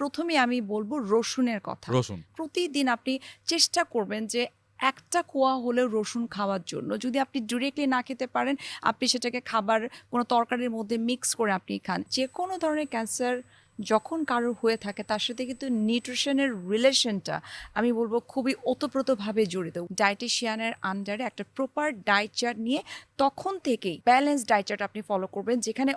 প্রথমে আমি বলবো রসুনের কথা। রসুন। প্রতিদিন আপনি চেষ্টা করবেন যে একটা কোয়া হলেও রসুন খাওয়ার জন্য। যদি আপনি ডিরেক্টলি না খেতে পারেন, আপনি সেটাকে খাবার কোনো তরকারির মধ্যে মিক্স করে আপনি খান। যেকোনো ধরনের ক্যান্সার যখন কারোর হয়ে থাকে তার সাথে কিন্তু নিউট্রিশনের রিলেশনটা আমি বলবো খুবই ওতপ্রোতভাবে জড়িত। ডায়েটিশিয়ানের আন্ডারে একটা প্রপার ডায়েট চার্ট নিয়ে তখন থেকেই ব্যালেন্স ডায়েট চার্ট আপনি ফলো করবেন, যেখানে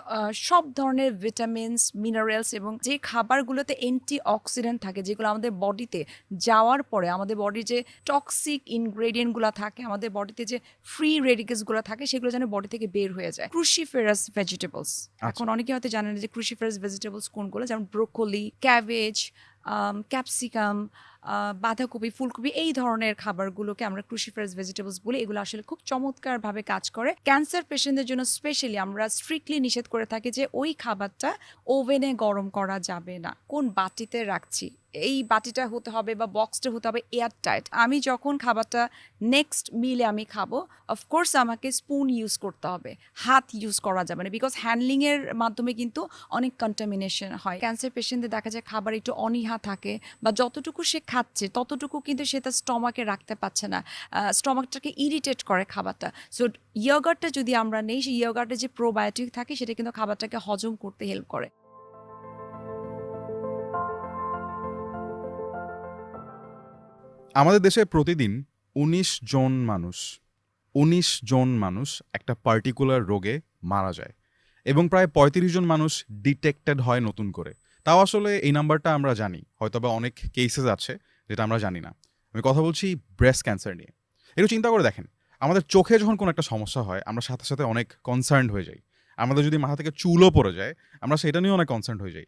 সব ধরনের ভিটামিনস, মিনারেলস এবং যে খাবারগুলোতে অ্যান্টি অক্সিডেন্ট থাকে, যেগুলো আমাদের বডিতে যাওয়ার পরে আমাদের বডির যে টক্সিক ইনগ্রেডিয়েন্টগুলো থাকে, আমাদের বডিতে যে ফ্রি রেডিকেলসগুলো থাকে, সেগুলো যেন বডি থেকে বের হয়ে যায়। ক্রুশিফেরাস ভেজিটেবলস, এখন অনেকে হয়তো জানেন না যে ক্রুশিফেরাস ভেজিটেবলস কোনগুলো, যেমন ব্রোকলি, ক্যাবেজ, ক্যাপসিকাম, বাঁধাকপি, ফুলকপি, এই ধরনের খাবারগুলোকে আমরা ক্রুশিফেরাস ভেজিটেবলস বলি। এগুলো আসলে খুব চমৎকারভাবে কাজ করে। ক্যান্সার পেশেন্টদের জন্য স্পেশালি আমরা স্ট্রিক্টলি নিষেধ করে থাকি যে ওই খাবারটা ওভেনে গরম করা যাবে না। কোন বাটিতে রাখছি, এই বাটিটা হতে হবে বা বক্সটা হতে হবে এয়ার টাইট। আমি যখন খাবারটা নেক্সট মিলে আমি খাবো, অফকোর্স আমাকে স্পুন ইউজ করতে হবে, হাত ইউজ করা যাবে না, বিকজ হ্যান্ডলিংয়ের মাধ্যমে কিন্তু অনেক কন্টামিনেশন হয়। ক্যান্সার পেশেন্টদের দেখা যায় খাবার একটু অনীহা থাকে, বা যতটুকু সে খাচ্ছে ততটুকু কিন্তু সে তার স্টমাকে রাখতে পারছে না, স্টমাকটাকে ইরিটেট করে খাবারটা। সো ইয়োগার্টটা যদি আমরা নেই, সেই ইয়োগার্টে যে প্রোবায়োটিক থাকে সেটা কিন্তু খাবারটাকে হজম করতে হেল্প করে। আমাদের দেশে প্রতিদিন ১৯ জন মানুষ একটা পার্টিকুলার রোগে মারা যায় এবং প্রায় ৩৫ জন মানুষ ডিটেক্টেড হয় নতুন করে। তাও আসলে এই নাম্বারটা আমরা জানি, হয়তোবা অনেক কেসেস আছে যেটা আমরা জানি না। আমি কথা বলছি ব্রেস্ট ক্যান্সার নিয়ে। একটু চিন্তা করে দেখেন, আমাদের চোখে যখন কোনো একটা সমস্যা হয় আমরা সাথে সাথে অনেক কনসার্নড হয়ে যাই। আমাদের যদি মাথা থেকে চুলও পড়ে যায় আমরা সেটা নিয়েও অনেক কনসার্নড হয়ে যাই।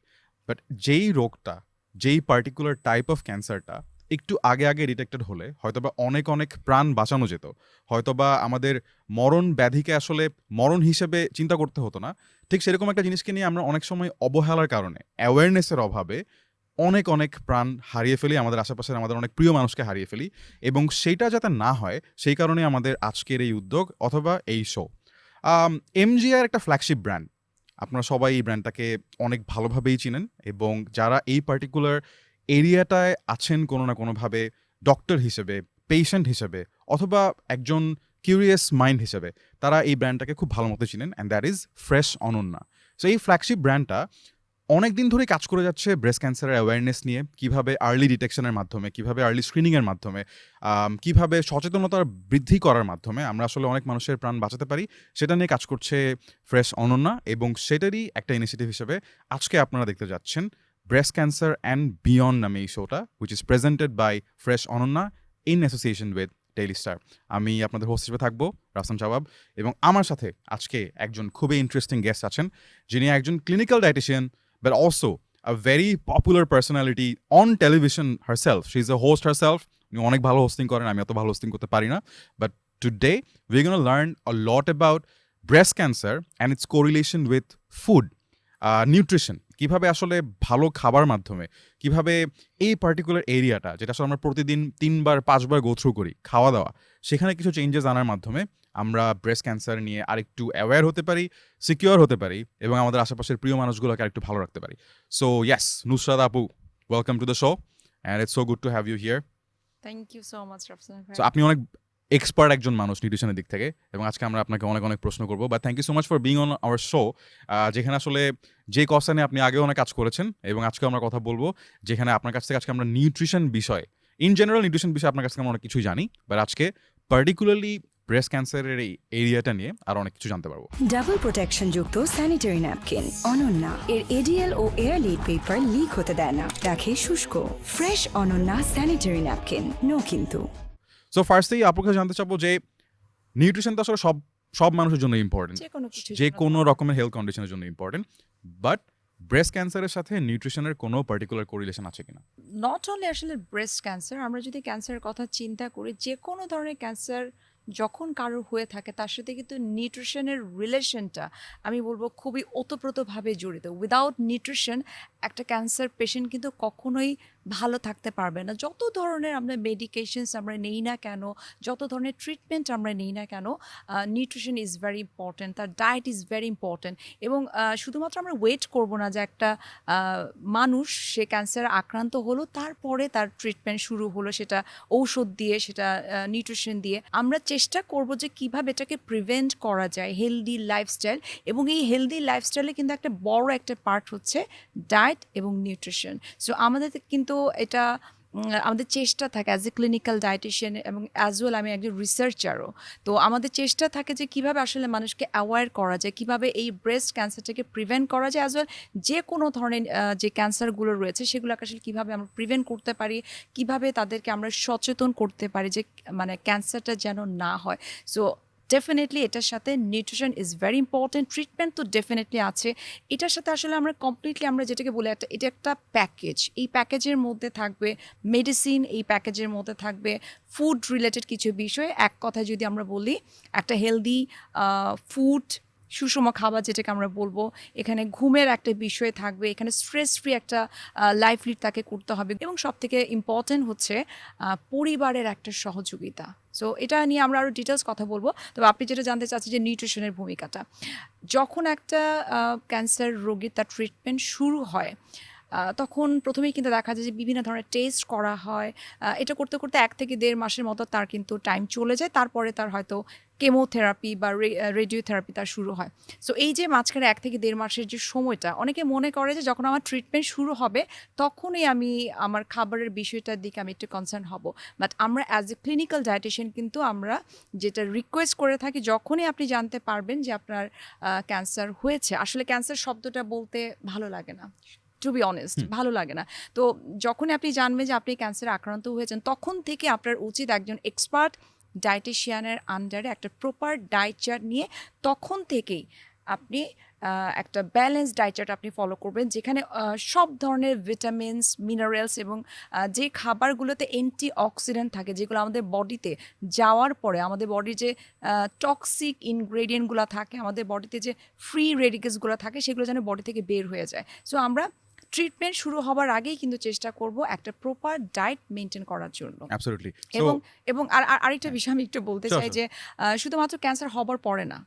বাট যেই রোগটা, যেই পার্টিকুলার টাইপ অফ ক্যান্সারটা একটু আগে আগে ডিটেক্টেড হলে হয়তোবা অনেক অনেক প্রাণ বাঁচানো যেত। হয়তোবা আমাদের মরণ ব্যাধিকে আসলে মরণ হিসেবে চিন্তা করতে হতো না। ঠিক সেরকম একটা জিনিসকে নিয়ে আমরা অনেক সময় অবহেলার কারণে, অ্যাওয়ারনেসের অভাবে অনেক অনেক প্রাণ হারিয়ে ফেলি, আমাদের আশেপাশের আমাদের অনেক প্রিয় মানুষকে হারিয়ে ফেলি। এবং সেইটা যাতে না হয় সেই কারণে আমাদের আজকের এই উদ্যোগ অথবা এই শো। এমজিআর একটা ফ্ল্যাগশিপ ব্র্যান্ড, আপনারা সবাই এই ব্র্যান্ডটাকে অনেক ভালোভাবেই চিনেন এবং যারা এই পার্টিকুলার এরিয়াটায় আছেন কোনো না কোনোভাবে, ডক্টর হিসেবে, পেশেন্ট হিসেবে অথবা একজন কিউরিয়াস মাইন্ড হিসেবে, তারা এই ব্র্যান্ডটাকে খুব ভালো মতো চিনেন, and that is fresh Ananya. So এই ফ্ল্যাগশিপ ব্র্যান্ডটা অনেক দিন ধরেই কাজ করে যাচ্ছে ব্রেস্ট ক্যান্সারের অ্যাওয়ারনেস নিয়ে, কিভাবে আর্লি ডিটেকশনের মাধ্যমে, কিভাবে আর্লি স্ক্রিনিংয়ের মাধ্যমে, কিভাবে সচেতনতা বৃদ্ধি করার মাধ্যমে আমরা আসলে অনেক মানুষের প্রাণ বাঁচাতে পারি, সেটা নিয়ে কাজ করছে ফ্রেশ অনন্যা। এবং সেটারই একটা ইনিশিয়েটিভ হিসেবে আজকে আপনারা দেখতে যাচ্ছেন ব্রেস্ট ক্যান্সার অ্যান্ড বিয়ন্ড নামে এই শোটা, which is presented by Fresh Ananya in association with Daily Star. আমি আপনাদের হোস্ট হিসেবে থাকবো রাসেল জওয়াব, এবং আমার সাথে আজকে একজন খুবই ইন্টারেস্টিং গেস্ট আছেন, যিনি একজন clinical dietician but also a very popular personality on television herself. She's a host herself. উনি অনেক ভালো হোস্টিং করেন, আমি অত ভালো হোস্টিং করতে পারি না। But today we're going to learn a lot about breast cancer and its correlation with food, nutrition. কিভাবে আসলে ভালো খাবার মাধ্যমে কিভাবে এই পার্টিকুলার এরিয়াটা, যেটা আসলে আমরা প্রতিদিন 3বার 5বার গো থ্রু করি, খাওয়া দাওয়া, সেখানে কিছু চেঞ্জেস আনার মাধ্যমে আমরা ব্রেস্ট ক্যান্সার নিয়ে আরেকটু অ্যাওয়্যার হতে পারি, সিকিউর হতে পারি এবং আমাদের আশেপাশের প্রিয় মানুষগুলোকে আরেকটু ভালো রাখতে পারি। সো ইয়েস, নুসরাত আপু, welcome to the show and it's so good to have you here. Thank you so much Rafsan ভাই। সো আপনি অনেক এক্সপার্ট একজন মানুষ নিউট্রিশনের দিক থেকে, এবং আজকে আমরা আপনাকে অনেক অনেক প্রশ্ন করবো। But thank you so much for being on our show, যেখানে আসলে যে কজটা নিয়ে আপনি আগে অনেক কাজ করেছেন এবং আজকে আমরা কথা বলবো, যেখানে আপনার কাছ থেকে আজকে আমরা নিউট্রিশন বিষয়, ইন জেনারেল নিউট্রিশন বিষয়ে আপনার কাছ থেকে আমরা অনেক কিছুই জানি, বাট আজকে পার্টিকুলারলি ব্রেস্ট ক্যান্সারের এই এরিয়াটা নিয়ে আরো অনেক কিছু জানতে পারবো। ডাবল প্রোটেকশন যুক্ত স্যানিটারি ন্যাপকিন অনন্যা, এর এডিএল ও এয়ারলাইট পেপার লিক হতে দেয় না, রাখে শুষ্ক। Fresh Ananya sanitary napkin, no কিন্তু। সো ফার্স্টেই আপনার কাছে জানতে চাবো যে নিউট্রিশন তো আসলে সব সব মানুষের জন্য ইম্পর্টেন্ট, যে কোনো রকমের হেলথ কন্ডিশনের জন্য ইম্পর্টেন্ট, বাট ব্রেস্ট ক্যান্সারের সাথে নিউট্রিশনের কোনো পার্টিকুলার কোরিলেশন আছে কিনা? নট অনলি আসলে ব্রেস্ট ক্যান্সার, আমরা যদি ক্যান্সারের কথা চিন্তা করি, যে কোনো ধরনের ক্যান্সার যখন কারোর হয়ে থাকে তার সাথে কিন্তু নিউট্রিশনের রিলেশনটা আমি বলবো খুবই ওতপ্রোতভাবে জড়িত। উইদাউট নিউট্রিশন একটা ক্যান্সার পেশেন্ট কিন্তু কখনোই ভালো থাকতে পারবে না। যত ধরনের আমরা মেডিকেশনস আমরা নেই না কেন, যত ধরনের ট্রিটমেন্ট আমরা নেই না কেন, নিউট্রিশন ইজ ভেরি ইম্পর্ট্যান্ট, তার ডায়েট ইজ ভেরি ইম্পর্ট্যান্ট। এবং শুধুমাত্র আমরা ওয়েট করব না যে একটা মানুষ সে ক্যান্সার আক্রান্ত হলো তারপরে তার ট্রিটমেন্ট শুরু হলো, সেটা ঔষধ দিয়ে, সেটা নিউট্রিশন দিয়ে। আমরা চেষ্টা করব যে কিভাবে এটাকে প্রিভেন্ট করা যায়, হেলদি লাইফস্টাইল। এবং এই হেলদি লাইফস্টাইলে কিন্তু একটা বড় একটা পার্ট হচ্ছে ডায়েট এবং নিউট্রিশন। সো আমাদের কিন্তু এটা আমাদের চেষ্টা থাকে অ্যাজ এ ক্লিনিক্যাল ডায়েটিশিয়ান এবং অ্যাজ ওয়েল আমি একজন রিসার্চারও। তো আমাদের চেষ্টা থাকে যে কিভাবে আসলে মানুষকে অ্যাওয়্যার করা যায়, কিভাবে এই ব্রেস্ট ক্যান্সারটাকে প্রিভেন্ট করা যায়, অ্যাজ ওয়েল যে কোনো ধরনের যে ক্যান্সারগুলো রয়েছে সেগুলোকে আসলে কীভাবে আমরা প্রিভেন্ট করতে পারি, কিভাবে তাদেরকে আমরা সচেতন করতে পারি যে মানে ক্যান্সারটা যেন না হয়। সো ডেফিনেটলি এটার সাথে nutrition is very important, treatment তো ডেফিনেটলি আছে। এটার সাথে আসলে আমরা কমপ্লিটলি আমরা যেটাকে বলি এটা একটা প্যাকেজ। এই প্যাকেজের মধ্যে থাকবে মেডিসিন, এই প্যাকেজের মধ্যে থাকবে ফুড রিলেটেড কিছু বিষয়। এক কথায় যদি আমরা বলি একটা হেলদি ফুড, সুষম খাবার যেটাকে আমরা বলবো, এখানে ঘুমের একটা বিষয় থাকবে, এখানে স্ট্রেস ফ্রি একটা লাইফ লিড তাকে করতে হবে, এবং সবথেকে ইম্পর্টেন্ট হচ্ছে পরিবারের একটা সহযোগিতা। সো এটা নিয়ে আমরা আরও ডিটেলস কথা বলবো। তবে আপনি যেটা জানতে চাচ্ছেন যে নিউট্রিশনের ভূমিকাটা, যখন একটা ক্যান্সার রোগীর তার ট্রিটমেন্ট শুরু হয় তখন প্রথমেই কিন্তু দেখা যায় যে বিভিন্ন ধরনের টেস্ট করা হয়। এটা করতে করতে 1 থেকে 1.5 মাসের মতো তার কিন্তু টাইম চলে যায়। তারপরে তার হয়তো কেমোথেরাপি বা রেডিওথেরাপি তার শুরু হয়। সো এই যে মাঝখানে 1 থেকে 1.5 মাসের যে সময়টা, অনেকে মনে করে যে যখন আমার ট্রিটমেন্ট শুরু হবে তখনই আমি আমার খাবারের বিষয়টার দিকে আমি একটু কনসার্ন হব। বাট আমরা অ্যাজ এ ক্লিনিক্যাল ডায়েটিশিয়ান কিন্তু আমরা যেটা রিকোয়েস্ট করে থাকি, যখনই আপনি জানতে পারবেন যে আপনার ক্যান্সার হয়েছে, আসলে ক্যান্সার শব্দটা বলতে ভালো লাগে না, টু বি অনেস্ট, ভালো লাগে না। তো যখনই আপনি জানবেন যে আপনি ক্যান্সারে আক্রান্ত হয়েছেন, তখন থেকে আপনার উচিত একজন এক্সপার্ট ডায়েটিশিয়ানের আন্ডারে একটা প্রপার ডায়েট চার্ট নিয়ে তখন থেকেই আপনি একটা ব্যালেন্স ডায়েট চার্ট আপনি ফলো করবেন, যেখানে সব ধরনের ভিটামিনস, মিনারেলস এবং যে খাবারগুলোতে অ্যান্টি অক্সিডেন্ট থাকে, যেগুলো আমাদের বডিতে যাওয়ার পরে আমাদের বডির যে টক্সিক ইনগ্রেডিয়েন্টগুলো থাকে, আমাদের বডিতে যে ফ্রি রেডিকেলসগুলো থাকে, সেগুলো যেন বডি থেকে বের হয়ে যায়। সো আমরা ট্রিটমেন্ট শুরু হবার আগেই কিন্তু চেষ্টা করব একটা প্রপার ডায়েট মেনটেন করার জন্য। অ্যাবসলিউটলি। এবং এবং আরেকটা বিষয় আমি একটু বলতে চাই যে শুধুমাত্র ক্যান্সার হবার পরে না,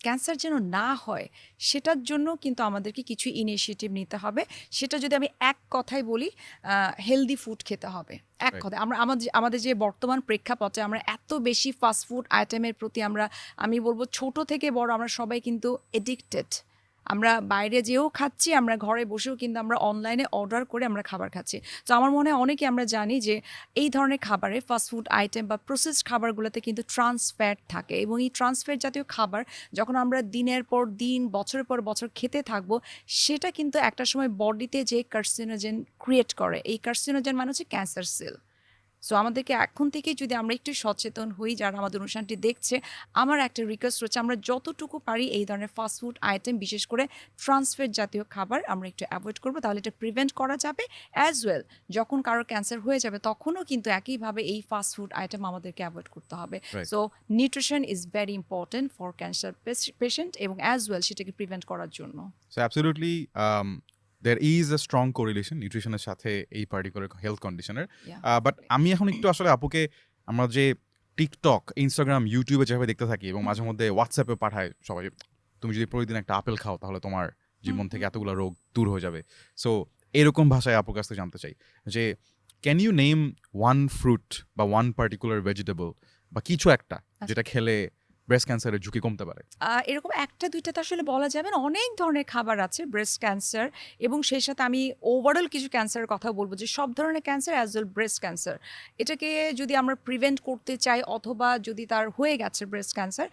ক্যান্সার যেন না হয় সেটার জন্য কিন্তু আমাদেরকে কিছু ইনিশিয়েটিভ নিতে হবে। সেটা যদি আমি এক কথায় বলি, হেলদি ফুড খেতে হবে। এক কথায় আমরা আমাদের যে বর্তমান প্রেক্ষাপটে আমরা এত বেশি ফাস্টফুড আইটেমের প্রতি আমি বলবো ছোট থেকে বড় আমরা সবাই কিন্তু এডিক্টেড। আমরা বাইরে যেও খাচ্ছি, আমরা ঘরে বসেও কিন্তু আমরা অনলাইনে অর্ডার করে আমরা খাবার খাচ্ছি। তো আমার মনে হয় অনেকে আমরা জানি যে এই ধরনের খাবারে, ফাস্টফুড আইটেম বা প্রসেসড খাবারগুলোতে কিন্তু ট্রান্স ফ্যাট থাকে, এবং এই ট্রান্স ফ্যাট জাতীয় খাবার যখন আমরা দিনের পর দিন, বছরের পর বছর খেতে থাকবো, সেটা কিন্তু একটা সময় বডিতে যে কার্সিনোজেন ক্রিয়েট করে, এই কার্সিনোজেন মানে হচ্ছে ক্যান্সার সেল। সো আমাদেরকে এখন থেকেই যদি আমরা একটু সচেতন হই, যারা আমাদের অনুষ্ঠানটি দেখছে, আমার একটা রিকোয়েস্ট রয়েছে, আমরা যতটুকু পারি এই ধরনের ফাস্টফুড আইটেম, বিশেষ করে ট্রান্সফ্যাট জাতীয় খাবার আমরা একটু অ্যাভয়েড করবো, তাহলে এটা প্রিভেন্ট করা যাবে। অ্যাজ ওয়েল যখন কারোর ক্যান্সার হয়ে যাবে তখনও কিন্তু একইভাবে এই ফাস্টফুড আইটেম আমাদেরকে অ্যাভয়েড করতে হবে। So nutrition is very important for cancer patient, এবং অ্যাজ ওয়েল সেটাকে প্রিভেন্ট করার জন্য। So absolutely there is a strong correlation নিউট্রিশনের সাথে এই পার্টিকুলার হেলথ কন্ডিশনের। বাট আমি এখন একটু আসলে আপুকে, আমরা যে টিকটক, ইনস্টাগ্রাম, ইউটিউবে যেভাবে দেখতে থাকি এবং মাঝে মধ্যে হোয়াটসঅ্যাপে পাঠায় সবাই, তুমি যদি প্রতিদিন একটা আপেল খাও তাহলে তোমার জীবন থেকে এতগুলো রোগ দূর হয়ে যাবে। সো এরকম ভাষায় আপুর কাছ থেকে জানতে চাই যে can you name one fruit বা ওয়ান পার্টিকুলার ভেজিটেবল বা কিছু একটা যেটা খেলে ব্রেস্ট ক্যান্সারের ঝুঁকি কমতে পারে? এরকম একটা দুইটা তো আসলে বলা যাবে না, অনেক ধরনের খাবার আছে ব্রেস্ট ক্যান্সার, এবং সেই সাথে আমি ওভারঅল কিছু ক্যান্সারের কথা বলবো, যে সব ধরনের cancer as well breast cancer, এটাকে যদি আমরা প্রিভেন্ট করতে চাই, অথবা যদি তার হয়ে গেছে ব্রেস্ট ক্যান্সার,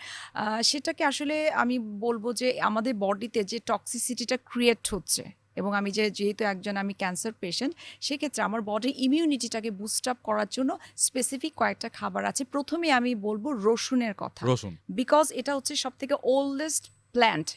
সেটাকে আসলে আমি বলবো যে আমাদের বডিতে যে টক্সিসিটিটা ক্রিয়েট হচ্ছে, এবং আমি যেহেতু আমি ক্যান্সার পেশেন্ট, সেক্ষেত্রে আমার বডির ইমিউনিটিটাকে বুস্ট আপ করার জন্য স্পেসিফিক কয়েকটা খাবার আছে। প্রথমে আমি বলবো রসুনের কথা, বিকজ এটা হচ্ছে সবথেকে ওল্ডেস্ট প্ল্যান্ট,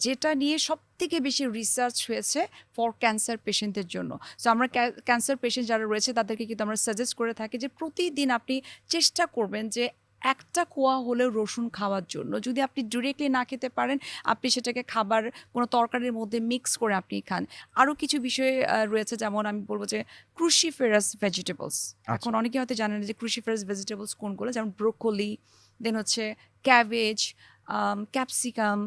যেটা নিয়ে সবথেকে বেশি রিসার্চ হয়েছে ফর ক্যান্সার পেশেন্টদের জন্য। সো আমরা ক্যান্সার পেশেন্ট যারা রয়েছে তাদেরকে কিন্তু আমরা সাজেস্ট করে থাকি যে প্রতিদিন আপনি চেষ্টা করবেন যে একটা কোয়া হলেও রসুন খাওয়ার জন্য যদি আপনি ডিরেক্টলি না খেতে পারেন আপনি সেটাকে খাবার কোনো তরকারির মধ্যে মিক্স করে আপনি খান। আরও কিছু বিষয় রয়েছে, যেমন আমি বলবো যে ক্রুশিফেরাস ভেজিটেবলস। এখন অনেকে হয়তো জানেন না যে ক্রুশিফেরাস ভেজিটেবলস কোনগুলো, যেমন ব্রোকলি, দেন হচ্ছে ক্যাবেজ, ক্যাপসিকাম,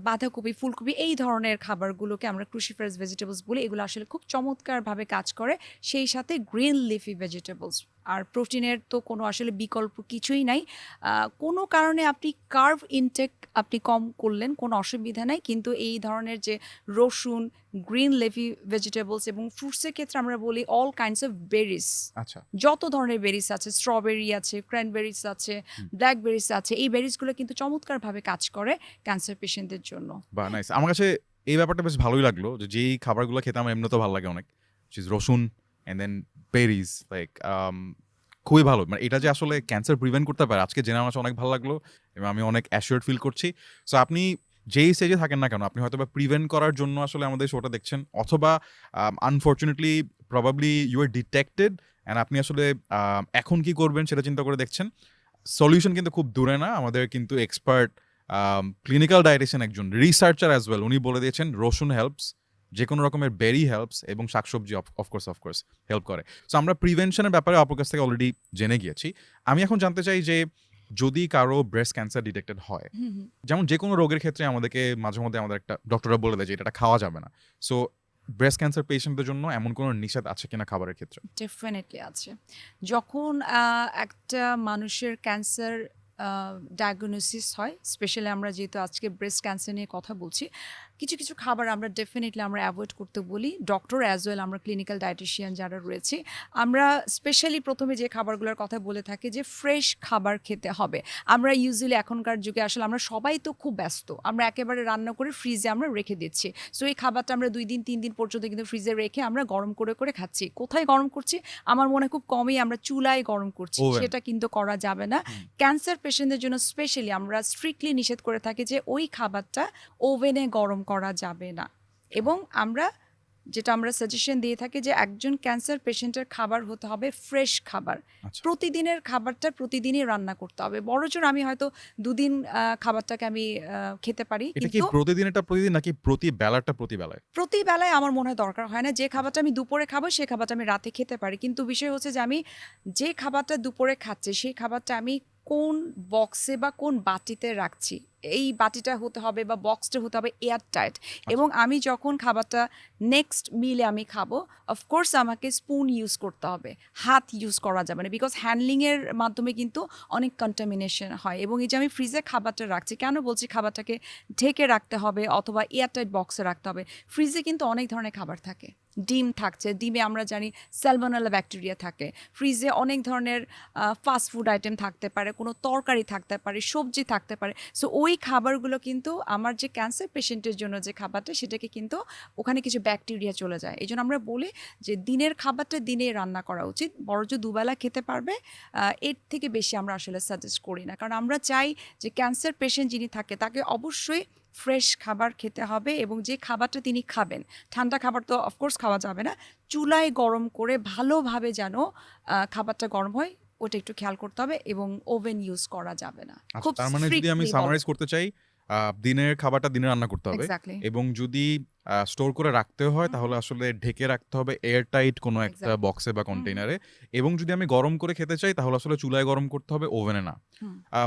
বাঁধাকপি, ফুলকপি, এই ধরনের খাবারগুলোকে আমরা ক্রুশিফেরাস ভেজিটেবলস বলি। এগুলো আসলে খুব চমৎকারভাবে কাজ করে। সেই সাথে গ্রিন লিফি ভেজিটেবলস। আর প্রোটিনের তো কোনো আসলে বিকল্প কিছুই নাই। কোনো কারণে আপনি কার্ব ইনটেক আপনি কম করলেন, কোনো অসুবিধা নাই, কিন্তু এই ধরনের যে রসুন, গ্রিন লিফি ভেজিটেবলস এবং ফ্রুটসের ক্ষেত্রে আমরা বলি অল কাইন্ডস অফ বেরিজ। আচ্ছা, যত ধরনের বেরিজ আছে, স্ট্রবেরি আছে, ক্র্যানবেরিজ আছে, ব্ল্যাকবেরিজ আছে, এই বেরিজগুলো কিন্তু চমৎকারভাবে কাজ করে ক্যান্সার পেশেন্টদের জন্য। বা নাইস। আমার কাছে এই ব্যাপারটা বেশ ভালোই লাগলো যে যেই খাবারগুলো খেতে আমার এমনিতেও ভালো লাগে অনেক, রসুন অ্যান্ড দেন বেরিজ, লাইক খুবই ভালো। মানে এটা যে আসলে ক্যান্সার প্রিভেন্ট করতে পারে আজকে জেনে আমার কাছে অনেক ভালো লাগলো এবং আমি অনেক অ্যাসিওর্ড ফিল করছি। সো আপনি যেই স্টেজে থাকেন না কেন, আপনি হয়তো বা প্রিভেন্ট করার জন্য আসলে আমাদের শোটা দেখছেন, অথবা unfortunately probably you are detected and আপনি আসলে এখন কি করবেন সেটা চিন্তা করে দেখছেন। সলিউশন কিন্তু খুব দূরে না। আমাদের কিন্তু এক্সপার্ট ক্লিনিক্যাল ডায়েটিশিয়ান, একজন রিসার্চার অ্যাজ ওয়েল, উনি বলে দিয়েছেন রসুন হেল্পস, যে কোনো রকমের বেরি হেল্পস এবং শাকসবজি অফকোর্স হেল্প করে। সো আমরা প্রিভেনশনের ব্যাপারে আপনার কাছ থেকে অলরেডি জেনে গিয়েছি। আমি এখন জানতে চাই যে যদি কারো ব্রেস্ট ক্যান্সার ডিটেক্টেড হয়, যেমন যে কোনো রোগের ক্ষেত্রে আমাদেরকে মাঝে মধ্যে আমাদের একটা ডক্টররা বলে দেয় যে এটা খাওয়া যাবে না। সো ব্রেস্ট ক্যান্সার পেশেন্টদের জন্য এমন কোনো নিষেধ আছে কিনা খাবারের ক্ষেত্রে? ডেফিনেটলি আছে। যখন একটা মানুষের ক্যান্সার ডায়াগনোসিস হয়, স্পেশালি আমরা যেহেতু আজকে ব্রেস্ট ক্যান্সার নিয়ে কথা বলছি, কিছু কিছু খাবার আমরা ডেফিনেটলি আমরা অ্যাভয়েড করতে বলি। ডক্টর অ্যাজ ওয়েল, আমরা ক্লিনিক্যাল ডায়েটিশিয়ান যারা রয়েছি, আমরা স্পেশালি প্রথমে যে খাবারগুলোর কথা বলে থাকি যে ফ্রেশ খাবার খেতে হবে। আমরা ইউজুয়ালি এখনকার যুগে আসলে আমরা সবাই তো খুব ব্যস্ত, আমরা একেবারে রান্না করে ফ্রিজে আমরা রেখে দিচ্ছি। সো এই খাবারটা আমরা 2 দিন 3 দিন পর্যন্ত কিন্তু ফ্রিজে রেখে আমরা গরম করে করে খাচ্ছি। কোথায় গরম করছি? আমার মনে হয় খুব কমই আমরা চুলায় গরম করছি। Oven. সেটা কিন্তু করা যাবে না। ক্যান্সার পেশেন্টদের জন্য স্পেশালি আমরা স্ট্রিক্টলি নিষেধ করে থাকি যে ওই খাবারটা ওভেনে গরম করা যাবে না। এবং আমরা সাজেশন দিয়ে থাকি যে একজন ক্যান্সার পেশেন্টের খাবার হতে হবে ফ্রেশ খাবার। আচ্ছা। প্রতিদিনের খাবারটা প্রতিদিনই রান্না করতে হবে। বড়জোর আমি হয়তো 2 দিন খাবারটাকে আমি খেতে পারি, এটা কি কিন্তু প্রতিদিন নাকি প্রতি বেলায়? প্রতি বেলায় আমার মনে হয় দরকার হয় না। যে খাবারটা আমি দুপুরে খাবো সেই খাবারটা আমি রাতে খেতে পারি, কিন্তু বিষয় হচ্ছে যে আমি যে খাবারটা দুপুরে খাচ্ছি সেই খাবারটা আমি কোন বক্সে বা কোন বাটিতে রাখছি, এই বাটিটা হতে হবে বা বক্সটা হতে হবে এয়ার টাইট। এবং আমি যখন খাবারটা নেক্সট মিলে আমি খাবো, অফকোর্স আমাকে স্পুন ইউজ করতে হবে, হাত ইউজ করা যাবে না, বিকজ হ্যান্ডলিংয়ের মাধ্যমে কিন্তু অনেক কন্টামিনেশন হয়। এবং এই যে আমি ফ্রিজে খাবারটা রাখছি, কেন বলছি খাবারটাকে ঢেকে রাখতে হবে অথবা এয়ারটাইট বক্সে রাখতে হবে? ফ্রিজে কিন্তু অনেক ধরনের খাবার থাকে। ডিম থাকছে, ডিমে আমরা জানি স্যালমোনেলা ব্যাকটেরিয়া থাকে। ফ্রিজে অনেক ধরনের ফাস্ট ফুড আইটেম থাকতে পারে, কোনো তরকারি থাকতে পারে, সবজি থাকতে পারে। সো ওই খাবারগুলো কিন্তু আমার যে ক্যান্সার পেশেন্টের জন্য যে খাবারটা, সেটাকে কিন্তু ওখানে কিছু ব্যাকটেরিয়া চলে যায়। এই জন্য আমরা বলি যে দিনের খাবারটা দিনেই রান্না করা উচিত। বরঞ্চ দুবেলা খেতে পারবে, এর থেকে বেশি আমরা আসলে সাজেস্ট করি না। কারণ আমরা চাই যে ক্যান্সার পেশেন্ট যিনি থাকে তাকে অবশ্যই ফ্রেশ খাবার খেতে হবে, এবং যে খাবারটা তিনি খাবেন, ঠান্ডা খাবার তো অফকোর্স খাওয়া যাবে না, চুলায় গরম করে ভালোভাবে যেন খাবারটা গরম হয় ওটা একটু খেয়াল করতে হবে, এবং ওভেন ইউজ করা যাবে না। আচ্ছা, তার মানে যদি আমি সামারাইজ করতে চাই, দিনের খাবারটা দিনে রান্না করতে হবে, এক্স্যাক্টলি এবং যদি স্টোর করে রাখতে হয় তাহলে আসলে ঢেকে রাখতে হবে এয়ার টাইট কোনো একটা Exactly. বক্সে বা কন্টেইনারে। এবং যদি আমি গরম করে খেতে চাই তাহলে আসলে চুলায় গরম করতে হবে, ওভেনে না।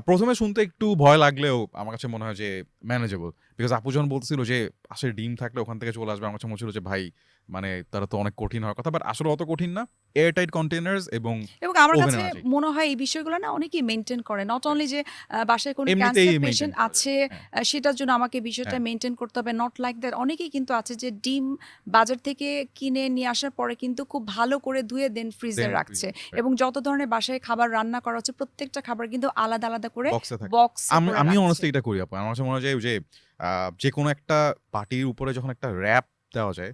প্রথমে শুনতে একটু ভয় লাগলেও আমার কাছে মনে হয় যে ম্যানেজেবল, বিকজ আপু যখন বলছিল যে পাশে ডিম থাকলে ওখান থেকে চলে আসবে, আমার কাছে মনে হচ্ছিল যে ভাই মানে তারা তো অনেক কঠিন হওয়ার কথা, বাট আসলে অত কঠিন না। এয়ার টাইট কন্টেইনার্স এবং আমার oven এ কাছে রাখি। মনে হয় এই বিষয়গুলো না অনেকেই মেনটেন করে। নট অনলি যে বাসায় কোনো এমনিতেই ক্যান্সার maintain পেশেন্ট করে, আছে হ্যাঁ। সেটার জন্য আমাকে বিষয়টা হ্যাঁ। মেনটেন করতে হবে, নট লাইক দ্যাট। অনেকেই কিন্তু আছে যে ডিম বাজার থেকে কিনে নিয়ে আসার পরে কিন্তু খুব ভালো করে ধুয়ে দেন ফ্রিজে Then রাখছে। freeze, right. এবং যত ধরনের বাসায় খাবার রান্না করা হচ্ছে প্রত্যেকটা খাবার কিন্তু আলাদা আলাদা করে বক্সে থাকে। বক্সে আমি অনেস্টলি এটা করি আপু। আমার কাছে মনে হয় যে যে কোনো একটা পার্টির উপরে যখন একটা র‍্যাপ দেওয়া যায়,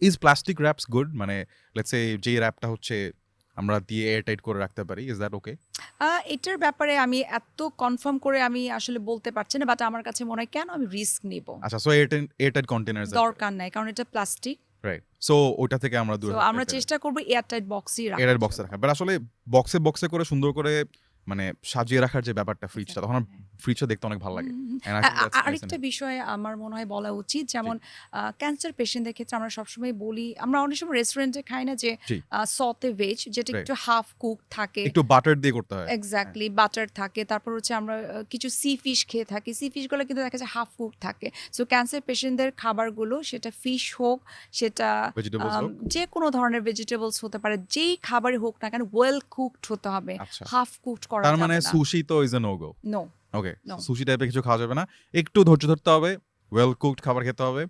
ইজ প্লাস্টিক র‍্যাপস গুড? মানে লেটস সে যে র‍্যাপটা হচ্ছে আমরা দিয়ে এয়ার টাইট করে রাখতে পারি, ইজ দ্যাট ওকে? এটার ব্যাপারে আমি এত কনফার্ম করে আমি আসলে বলতে পারছি না, বাট আমার কাছে মনে হয় কেন আমি রিস্ক নিব, আচ্ছা, সো এয়ার টাইট কন্টেইনার্স দরকার নাই, কারণ এটা প্লাস্টিক। রাইট। সো ওটা থেকে আমরা দূরে তো আমরা চেষ্টা করব এয়ারটাইট বক্সই রাখার এয়ার বক্সে রাখা। বাট আসলে বক্সে করে সুন্দর করে মানে সাজিয়ে রাখার যে ব্যাপারটা ফ্রিজটা, তখন ফ্রিজটা দেখতে অনেক ভালো লাগে। And I think that's nice আরেকটা and- বিষয় আমার মনে হয় বলা উচিত, যেমন ক্যান্সার পেশেন্টদের ক্ষেত্রে আমরা সবসময় বলি, আমরা অনেক সময় রেস্টুরেন্টে খাই না যে জি। সতে ভেজ, যেটা Right. একটু হাফ কুক থাকে, একটু বাটার দিয়ে করতে হয়। এক্স্যাক্টলি বাটার থাকে, তারপর হচ্ছে আমরা কিছু সি ফিশ খেয়ে থাকি, সি ফিশগুলো কিন্তু দেখা যায় হাফ কুক থাকে। সো ক্যান্সার পেশেন্টদের খাবারগুলো, সেটা ফিশ হোক, সেটা Vegetables হোক। যে কোনো ধরনের ভেজিটেবলস হতে পারে, যেই খাবারই হোক না কেন ওয়েল কুকড হতে হবে, আচ্ছা। হাফ কুকড করা তার যাবে মানে না। সুশি তো is a no go. No. Okay, No. Sushi টাইপের কিছু খাওয়া যাবে না, একটু ধৈর্য ধরতে হবে, ওয়েল কুকড খাবার খেতে হবে,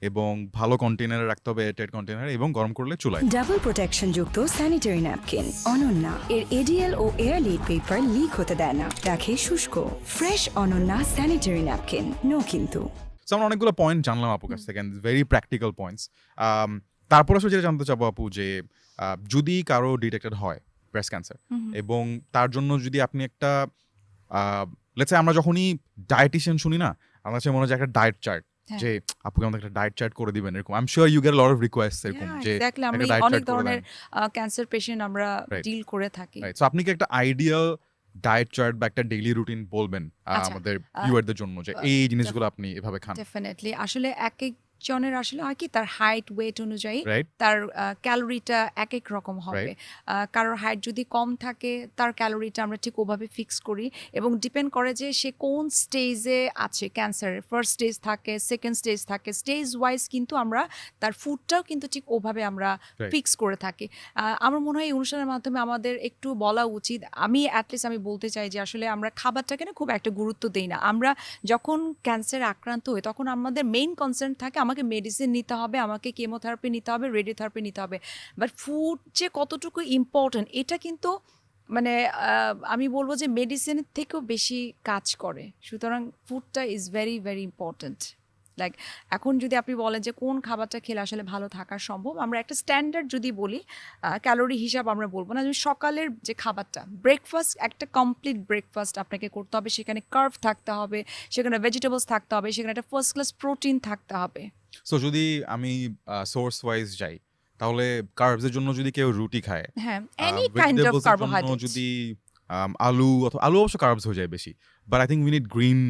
এবং ভালো কন্টেনারে রাখতে হবে, এয়ারটাইট কন্টেনারে, এবং গরম করলে চুলায়। ডাবল প্রোটেকশন যুক্ত স্যানিটারি ন্যাপকিন অনন্যা। এর এডিএল ও এয়ারলাইট পেপার লিক হতে দেয় না, রাখে শুষ্ক। Fresh Ananya sanitary napkin, no কিন্তু। So, আমরা অনেকগুলো পয়েন্ট জানলাম আপুর কাছ থেকে, ভেরি প্র্যাকটিক্যাল পয়েন্টস। তারপর আসলে যেটা জানতে চাবো আপু, যে যদি কারো ডিটেক্টেড হয় ব্রেস্ট ক্যান্সার, এবং তার জন্য যদি আপনি একটা লেটস সে আমরা যখনই ডায়েটিশিয়ান শুনি না, আমার কাছে মনে হয় যে একটা ডায়েট চার্ট, হ্যাঁ। যে আপুকে আমাদের একটা ডায়েট চার্ট করে দিবেন, এরকম I am sure you get lot of request এরকম, যে এক্স্যাক্টলি, আমি একটা ডায়েট অনেক চার্ট করে ধরনের দেন। ক্যান্সার পেশেন্ট আমরা Right. ডিল করে থাকি। রাইট, সো আপনি কি একটা আইডিয়াল ডায়েট চার্ট বা একটা ডেইলি রুটিন বলবেন আচ্ছা, আমাদের ভিউয়ারদের জন্য, যে এই জিনিসগুলো আপনি এভাবে খান? ডেফিনেটলি, আসলে এক একজনের আসলে হয় কি, তার হাইট ওয়েট অনুযায়ী রাইট, তার ক্যালোরিটা এক এক রকম হবে। কারোর হাইট যদি কম থাকে, তার ক্যালোরিটা আমরা ঠিক ওভাবে ফিক্স করি, এবং ডিপেন্ড করে যে সে কোন স্টেজে আছে ক্যান্সারের। ফার্স্ট স্টেজ থাকে, সেকেন্ড স্টেজ থাকে, স্টেজ ওয়াইজ কিন্তু আমরা তার ফুডটাও কিন্তু ঠিক ওভাবে আমরা Right. ফিক্স করে থাকি। আমার মনে হয় এই অনুষ্ঠানের মাধ্যমে আমাদের একটু বলা উচিত, আমি অ্যাটলিস্ট আমি বলতে চাই যে আসলে আমরা খাবারটাকে না খুব একটা গুরুত্ব দিই না। আমরা যখন ক্যান্সারে আক্রান্ত হই, তখন আমাদের মেইন কনসার্ন থাকে আমাকে মেডিসিন নিতে হবে, আমাকে কেমোথেরাপি নিতে হবে, রেডিওথেরাপি নিতে হবে। বাট ফুড যে কতটুকু ইম্পর্ট্যান্ট, এটা কিন্তু মানে আমি বলবো যে মেডিসিনের থেকেও বেশি কাজ করে। সুতরাং ফুডটা is very very important. Like এখন যদি আপনি বলেন যে কোন খাবারটা খেলে আসলে ভালো থাকা সম্ভব, আমরা একটা স্ট্যান্ডার্ড যদি বলি, ক্যালোরি হিসাব আমরা বলবো না, সকালের যে খাবারটা, ব্রেকফাস্ট, একটা কমপ্লিট ব্রেকফাস্ট আপনাকে করতে হবে, সেখানে কার্ব থাকতে হবে, সেখানে ভেজিটেবলস থাকতে হবে, সেখানে একটা ফার্স্ট ক্লাস প্রোটিন থাকতে হবে। সো যদি আমি সোর্স ওয়াইজ যাই, তাহলে কার্বসের জন্য যদি কেউ রুটি খায়, হ্যাঁ, এনি কাইন্ড অফ vegetables এর জন্য কার্বোহাইড্রেট। যদি আলু, অথবা আলু অবশ্য কার্বস হয়ে যায় বেশি, but I think we need green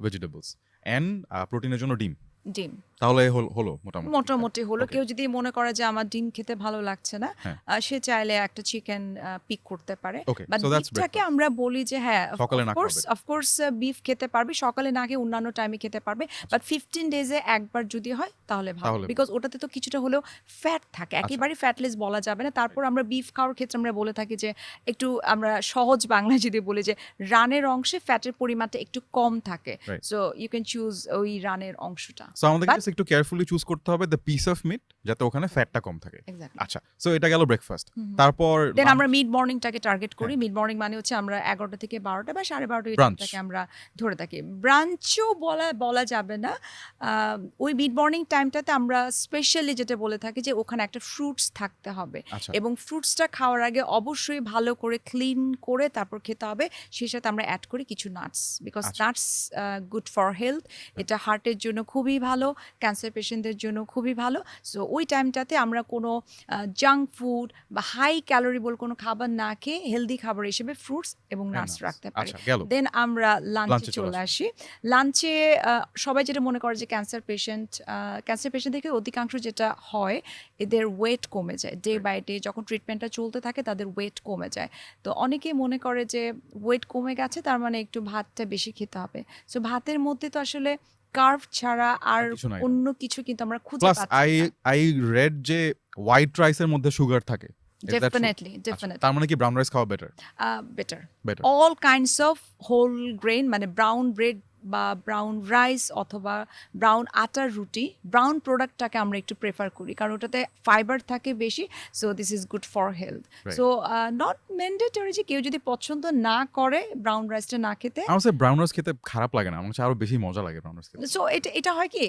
vegetables, and প্রোটিনের জন্য ডিম, ডিম তাহলে হলো মোটামুটি। মোটামুটি হলো। Okay. কেউ যদি মনে করে যে আমার ডিম খেতে ভালো লাগছে না, হ্যাঁ। সে চাইলে একটা চিকেন পিক করতে পারে। Okay, but so that's বিফটাকে breakfast. আমরা বলি যে হ্যাঁ, সকালে না খাওয়া অফকোর্স বিফ খেতে পারবে, সকালে না খেয়ে অন্যান্য টাইমে খেতে পারবে, বাট 15 ডেজে একবার যদি হয় তাহলে ভালো, তাহলে বিকজ ওটাতে তো কিছুটা হলেও ফ্যাট থাকে, একেবারে ফ্যাটলেস বলা যাবে না। তারপর আমরা বিফ খাওয়ার ক্ষেত্রে আমরা বলে থাকি যে একটু, আমরা সহজ বাংলায় যদি বলি যে রানের অংশে ফ্যাটের পরিমাণটা একটু কম থাকে, Right. So you can choose ওই রানের অংশটা। সো আমাদের But- কাছে একটু কেয়ারফুলি চুজ করতে হবে দ্য পিস অফ মিট, যাতে ওখানে ফ্যাটটা কম থাকে। এক্স্যাক্টলি। আচ্ছা, সো এটা গেল ব্রেকফাস্ট। তারপর দেন আমরা মিড মর্নিংটাকে টার্গেট করি। মিড মর্নিং মানে হচ্ছে আমরা 11টা থেকে 12টা বা 12:30 Brunch. টাইমটাকে আমরা ধরে থাকি। ব্রাঞ্চও বলা যাবে না। ওই মিড মর্নিং টাইমটাতে আমরা স্পেশালি যেটা বলে থাকি যে ওখানে একটা ফ্রুটস থাকতে হবে, আচ্ছা। এবং ফ্রুটসটা খাওয়ার আগে অবশ্যই ভালো করে ক্লিন করে তারপর খেতে হবে। সেই সাথে আমরা অ্যাড করি কিছু nuts, because nuts good for health. এটা হার্টের জন্য খুবই ভালো, ক্যান্সার পেশেন্টদের জন্য খুবই ভালো। সো ওই টাইমটাতে আমরা কোনো জাঙ্ক ফুড বা হাই ক্যালোরিবল কোনো খাবার না খেয়ে হেলদি খাবার হিসেবে ফ্রুটস এবং নাটস nuts. রাখতে পারি। আচ্ছা, গেল। দেন আমরা লাঞ্চে Lunch-এ চলে চলে আসি। লাঞ্চে সবাই যেটা মনে করে যে ক্যান্সার পেশেন্ট থেকে অধিকাংশ যেটা হয়, এদের ওয়েট কমে যায় ডে বাই ডে, যখন ট্রিটমেন্টটা চলতে থাকে তাদের ওয়েট কমে যায়। তো অনেকেই মনে করে যে ওয়েট কমে গেছে তার মানে একটু ভাতটা বেশি খেতে হবে। সো ভাতের মধ্যে তো আসলে কার্ব ছাড়া আর কিছু নাই। অন্য কিছু কিন্তু আমরা খুঁজে প্লাস পাচ্ছি না। আই রেড যে হোয়াইট রাইসের মধ্যে সুগার থাকে। Is that true? Definitely, আচ্ছা, definitely. তার মানে কি ব্রাউন রাইস খাওয়া better? Better. Better. All kinds of whole grain, মানে ব্রাউন ব্রেড বা ব্রাউন রাইস অথবা ব্রাউন আটার রুটি, ব্রাউন প্রোডাক্টটাকে আমরা একটু প্রেফার করি, কারণ ওটাতে ফাইবার থাকে বেশি। So this is good for health. Right. So not mandatory যে কেউ যদি পছন্দ না করে ব্রাউন রাইসটা না খেতে, আমার কাছে ব্রাউন রাইস খেতে খারাপ লাগে না, আমার কাছে আরো বেশি মজা লাগে ব্রাউন রাইস খেতে। সো এটা হয় কি,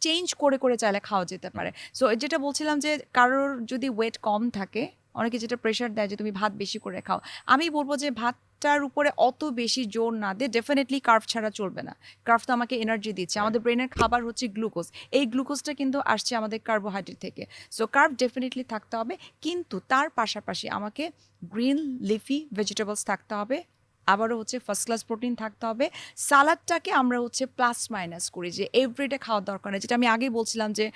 চেঞ্জ করে চাইলে খাওয়া যেতে পারে। সো যেটা বলছিলাম যে কারোর যদি ওয়েট কম থাকে, অনেকে যেটা প্রেশার দেয় যে তুমি ভাত বেশি করে খাও, আমি বলবো যে ভাতটার উপরে অত বেশি জোর না দিয়ে ডেফিনেটলি কার্ব ছাড়া চলবে না। কার্ব তো আমাকে এনার্জি দিচ্ছে, আমাদের ব্রেনের খাবার হচ্ছে গ্লুকোজ, এই গ্লুকোজটা কিন্তু আসছে আমাদের কার্বোহাইড্রেট থেকে। সো কার্ব ডেফিনেটলি থাকতে হবে, কিন্তু তার পাশাপাশি আমাকে গ্রিন লিফি ভেজিটেবলস থাকতে হবে, আবারও হচ্ছে ফার্স্ট ক্লাস প্রোটিন থাকতে হবে। সালাদটাকে আমরা হচ্ছে প্লাস মাইনাস করি, যে এভরিডে খাওয়ার দরকার নেই, যেটা আমি আগেই বলছিলাম যে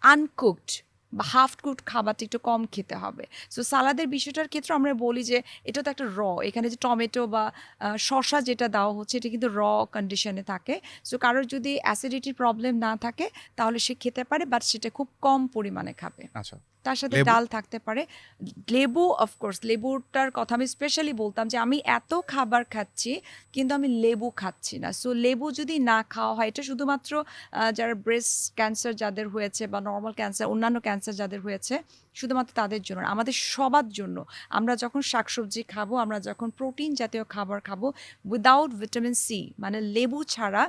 আনকুকড বা হাফ কুকড খাবারটা একটু কম খেতে হবে। সো সালাদের বিষয়টার ক্ষেত্রে আমরা বলি যে এটা তো একটা এখানে যে টমেটো বা শসা যেটা দেওয়া হচ্ছে এটা কিন্তু কন্ডিশনে থাকে। সো কারোর যদি অ্যাসিডিটির প্রবলেম না থাকে তাহলে সে খেতে পারে, বাট সেটা খুব কম পরিমাণে খাবে। আচ্ছা, তার সাথে লেবু? ডাল থাকতে পারে, লেবু অফকোর্স। লেবুটার কথা আমি স্পেশালি বলতাম যে আমি এত খাবার খাচ্ছি কিন্তু আমি লেবু খাচ্ছি না। সো লেবু যদি না খাওয়া হয়, এটা শুধুমাত্র যারা ব্রেস্ট ক্যান্সার যাদের হয়েছে বা নর্মাল ক্যান্সার, অন্যান্য ক্যান্সার যাদের হয়েছে, শুধুমাত্র তাদের জন্য না, আমাদের সবার জন্য। আমরা যখন শাকসবজি খাবো, আমরা যখন প্রোটিন জাতীয় খাবার খাবো, উইদাউট ভিটামিন সি মানে লেবু ছাড়া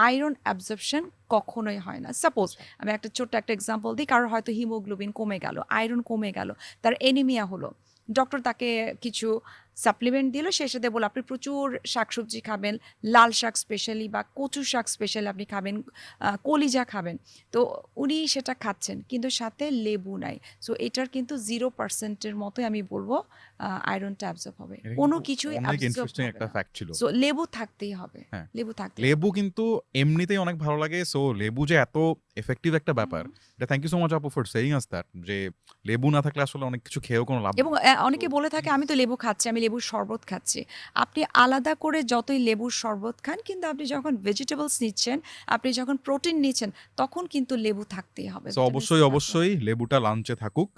আয়রন অ্যাবজর্পশন কখনোই হয় না। সাপোজ আমি একটা ছোট্ট একটা এক্সাম্পল দিই, কারোর হয়তো হিমোগ্লোবিন কমে গেল, আয়রন কমে গেল, তার এনিমিয়া হলো, ডক্টর তাকে কিছু সাপ্লিমেন্ট দিল, সেই সাথে বলে আপনি প্রচুর শাকসবজি খাবেন, লাল শাক স্পেশালি বা কচু শাক স্পেশালি আপনি খাবেন, কলিজা খাবেন। তো উনি সেটা খাচ্ছেন কিন্তু সাথে লেবু নাই। সো এটার কিন্তু 0%-এর মতোই আমি বলবো আয়রনটা অ্যাবজর্ব হবে, এটা কোনো কিন্তু কিছুই অনেক অ্যাবজর্ব ইন্টারেস্টিং হবে একটা না। ফ্যাক্ট ছিল। সো লেবু থাকতেই হবে, হ্যাঁ, লেবু থাকতে লেবু কিন্তু এমনিতেই অনেক ভালো লাগে। সো লেবু যে এত এফেক্টিভ একটা ব্যাপার, এটা থ্যাংক ইউ সো মাচ আপু ফর সেইং আস দ্যাট, যে লেবু না থাকলে আসলে অনেক কিছু খেয়েও কোনো লাভ এবং নেই। অনেকে বলে থাকে আমি তো লেবু খাচ্ছি, আমি লেবুর শরবত খাচ্ছি। আপনি আলাদা করে যতই লেবুর শরবত খান, কিন্তু আপনি যখন ভেজিটেবলস নিচ্ছেন, আপনি যখন প্রোটিন নিচ্ছেন, তখন কিন্তু লেবু থাকতেই হবে, সো ভিটামিন সি অবশ্যই থাকতে হবে। অবশ্যই লেবুটা লাঞ্চে থাকুক।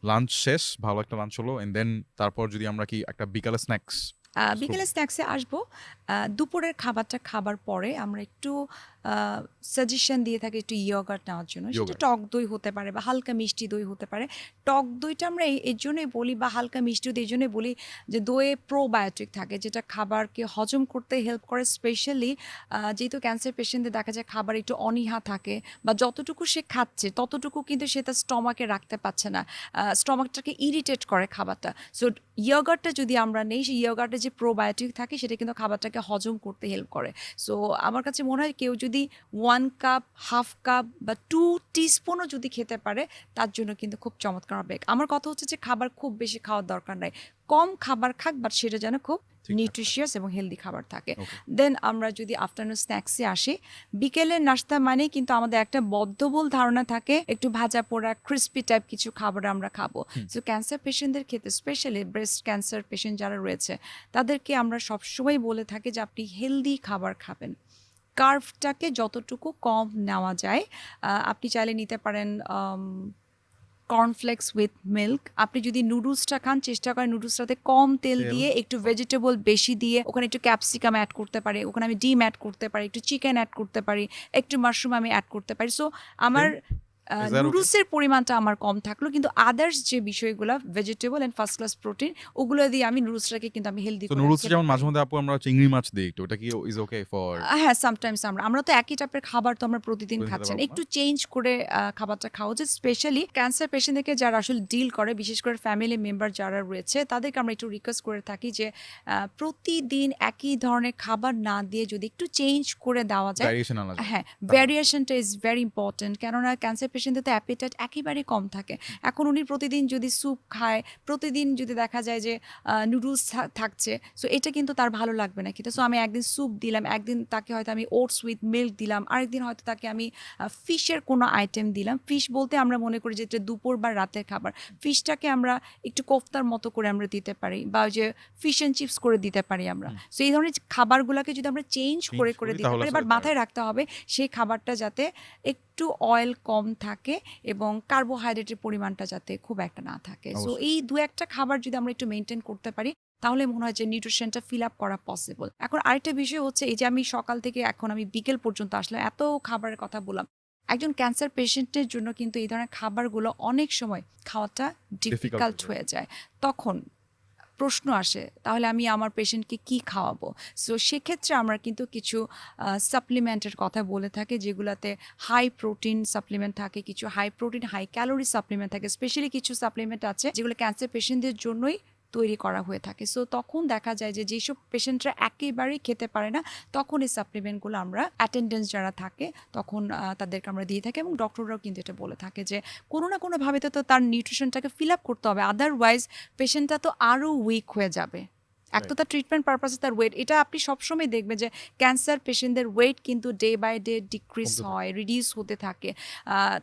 লাঞ্চ শেষ, ভালো একটা লাঞ্চ হলো, এন্ড দেন তারপর যদি আমরা কি একটা বিকালে স্ন্যাক্স। বিকেলে স্ন্যাক্সে আসবো। দুপুরের খাবারটা খাবার পরে আমরা একটু সাজেশন দিয়ে থাকি একটু ইয়গার্ট নেওয়ার জন্য। সেটা Yogurt। টক দই হতে পারে বা হালকা মিষ্টি দই হতে পারে। টক দইটা আমরা এর জন্যই বলি, বা হালকা মিষ্টি দই এই জন্যই বলি যে দইয়ে প্রোবায়োটিক থাকে, যেটা খাবারকে হজম করতে হেল্প করে। স্পেশালি যেহেতু ক্যান্সার পেশেন্টদের দেখা যায় খাবার একটু অনীহা থাকে, বা যতটুকু সে খাচ্ছে ততটুকু কিন্তু সে তার স্টমাকে রাখতে পারছে না, স্টমাকটাকে ইরিটেট করে খাবারটা। সো ইয়গার্টটা যদি আমরা নেই, সেই ইয়গার্টে যে প্রোবায়োটিক থাকে সেটা কিন্তু খাবারটাকে হজম করতে হেল্প করে। সো আমার কাছে মনে হয় কেউ যদি 1 কাপ, হাফ কাপ বা 2 টিস্পুনও যদি খেতে পারে, তার জন্য কিন্তু খুব চমৎকার হবে। আমার কথা হচ্ছে যে খাবার খুব বেশি খাওয়ার দরকার নাই, কম খাবার খাক, বাট সেটা যেন খুব ঠিকঠাক। নিউট্রিশিয়াস এবং হেলদি খাবার থাকে। Okay. দেন আমরা যদি আফটারনুন স্ন্যাক্সে আসি, বিকেলের নাস্তা মানে কিন্তু আমাদের একটা বদ্ধমূল ধারণা থাকে একটু ভাজা পোড়া ক্রিস্পি টাইপ কিছু খাবার আমরা খাবো। সো ক্যান্সার পেশেন্টদের ক্ষেত্রে, স্পেশালি ব্রেস্ট ক্যান্সার পেশেন্ট যারা রয়েছে, তাদেরকে আমরা সবসময় বলে থাকি যে আপনি হেলদি খাবার খাবেন, কার্ভটাকে যতটুকু কম নেওয়া যায়। আপনি চাইলে নিতে পারেন কর্নফ্লেক্স উইথ মিল্ক। আপনি যদি নুডলসটা খান, চেষ্টা করেন নুডলসটাতে কম তেল তেল। দিয়ে, একটু ভেজিটেবল বেশি দিয়ে, ওখানে একটু ক্যাপসিকাম অ্যাড করতে পারি, ওখানে আমি ডিম অ্যাড করতে পারি, একটু চিকেন অ্যাড করতে পারি, একটু মাশরুম আমি অ্যাড করতে পারি। সো আমার Is that okay? নুডলসের পরিমাণটা আমার কম থাকলো, কিন্তু আদার্স যে বিষয়গুলো vegetable and first class protein, ওগুলো দিয়ে আমি নুডলসটাকে কিন্তু আমি হেলদি তো করে নুডলস খেতে যেমন পারি। মাঝে মধ্যে আপু আমরা চিংড়ি মাছ দিই একটু, এটা কি ইজ ওকে ফর? হ্যাঁ, সামটাইমস আমরা তো একই টাইপের খাবার তো আমরা প্রতিদিন প্রতিদিন খেতে খাচ্ছেন, পারবো না। একটু চেঞ্জ করে খাবারটা খাওয়া উচিত। স্পেশালি ক্যান্সার পেশেন্টদেরকে যারা আসলে ডিল করে, বিশেষ করে ফ্যামিলি মেম্বার যারা রয়েছে, তাদেরকে আমরা একটু রিকোয়েস্ট করে থাকি যে প্রতিদিন একই ধরনের খাবার না দিয়ে যদি একটু চেঞ্জ করে দেওয়া যায়। ভ্যারিয়েশন আনা যায়। হ্যাঁ, ভ্যারিয়েশনটা ইজ ভেরি ইম্পর্টেন্ট, কেননা ক্যান্সার পেশেন্টদের তো অ্যাপিটাইট একেবারেই কম থাকে। এখন উনি প্রতিদিন যদি স্যুপ খায়, প্রতিদিন যদি দেখা যায় যে নুডলস থাকছে, সো এটা কিন্তু তার ভালো লাগবে না খেতে। সো আমি একদিন স্যুপ দিলাম, একদিন তাকে হয়তো আমি ওটস উইথ মিল্ক দিলাম, আরেকদিন হয়তো তাকে আমি ফিশের কোনো আইটেম দিলাম। ফিশ বলতে আমরা মনে করি যে এটা দুপুর বা রাতের খাবার। ফিশটাকে আমরা একটু কোফতার মতো করে আমরা দিতে পারি, বা ওই যে ফিশ অ্যান্ড চিপস করে দিতে পারি আমরা। সো এই ধরনের খাবারগুলোকে যদি আমরা চেঞ্জ করে করে করি দিতে তাহলে পারি, বাট আসলে মাথায় রাখতে হবে সেই খাবারটা যাতে একটু অয়েল কম থাকে এবং কার্বোহাইড্রেটের পরিমাণটা যাতে খুব একটা না থাকে। সো অবশ্যই। এই দু একটা খাবার যদি আমরা একটু মেনটেন করতে পারি, তাহলে মনে হয় যে নিউট্রিশনটা ফিল আপ করা পসিবল। এখন আরেকটা বিষয় হচ্ছে, এই যে আমি সকাল থেকে এখন আমি বিকেল পর্যন্ত আসলে এত খাবারের কথা বললাম, একজন ক্যান্সার পেশেন্টের জন্য কিন্তু এই ধরনের খাবারগুলো অনেক সময় খাওয়াটা ডিফিকাল্ট হয়ে হয়ে যায়। তখন প্রশ্ন আসে, তাহলে আমি আমার পেশেন্টকে কি খাওয়াবো? সো সেক্ষেত্রে আমরা কিন্তু কিছু সাপ্লিমেন্টের কথা বলে থাকি, যেগুলোতে হাই প্রোটিন সাপ্লিমেন্ট থাকে, কিছু high protein high calorie supplement থাকে। স্পেশালি কিছু সাপ্লিমেন্ট আছে যেগুলো ক্যান্সার পেশেন্টদের জন্যই তৈরি করা হয়ে থাকে। সো তখন দেখা যায় যে যেসব পেশেন্টরা একেবারেই খেতে পারে না, তখন এই সাপ্লিমেন্টগুলো আমরা অ্যাটেন্ডেন্স যারা থাকে তখন তাদেরকে আমরা দিয়ে থাকি, এবং ডক্টররাও কিন্তু এটা বলে থাকে যে কোনো না কোনোভাবে তো তার নিউট্রিশনটাকে ফিল আপ করতে হবে, আদারওয়াইজ পেশেন্টটা তো আরও উইক হয়ে যাবে। এক তো তার ট্রিটমেন্ট পারপাসে তার ওয়েট, এটা আপনি সবসময় দেখবেন যে ক্যান্সার পেশেন্টদের ওয়েট কিন্তু ডে বাই ডে ডিক্রিজ হয়, রিডিউস হতে থাকে।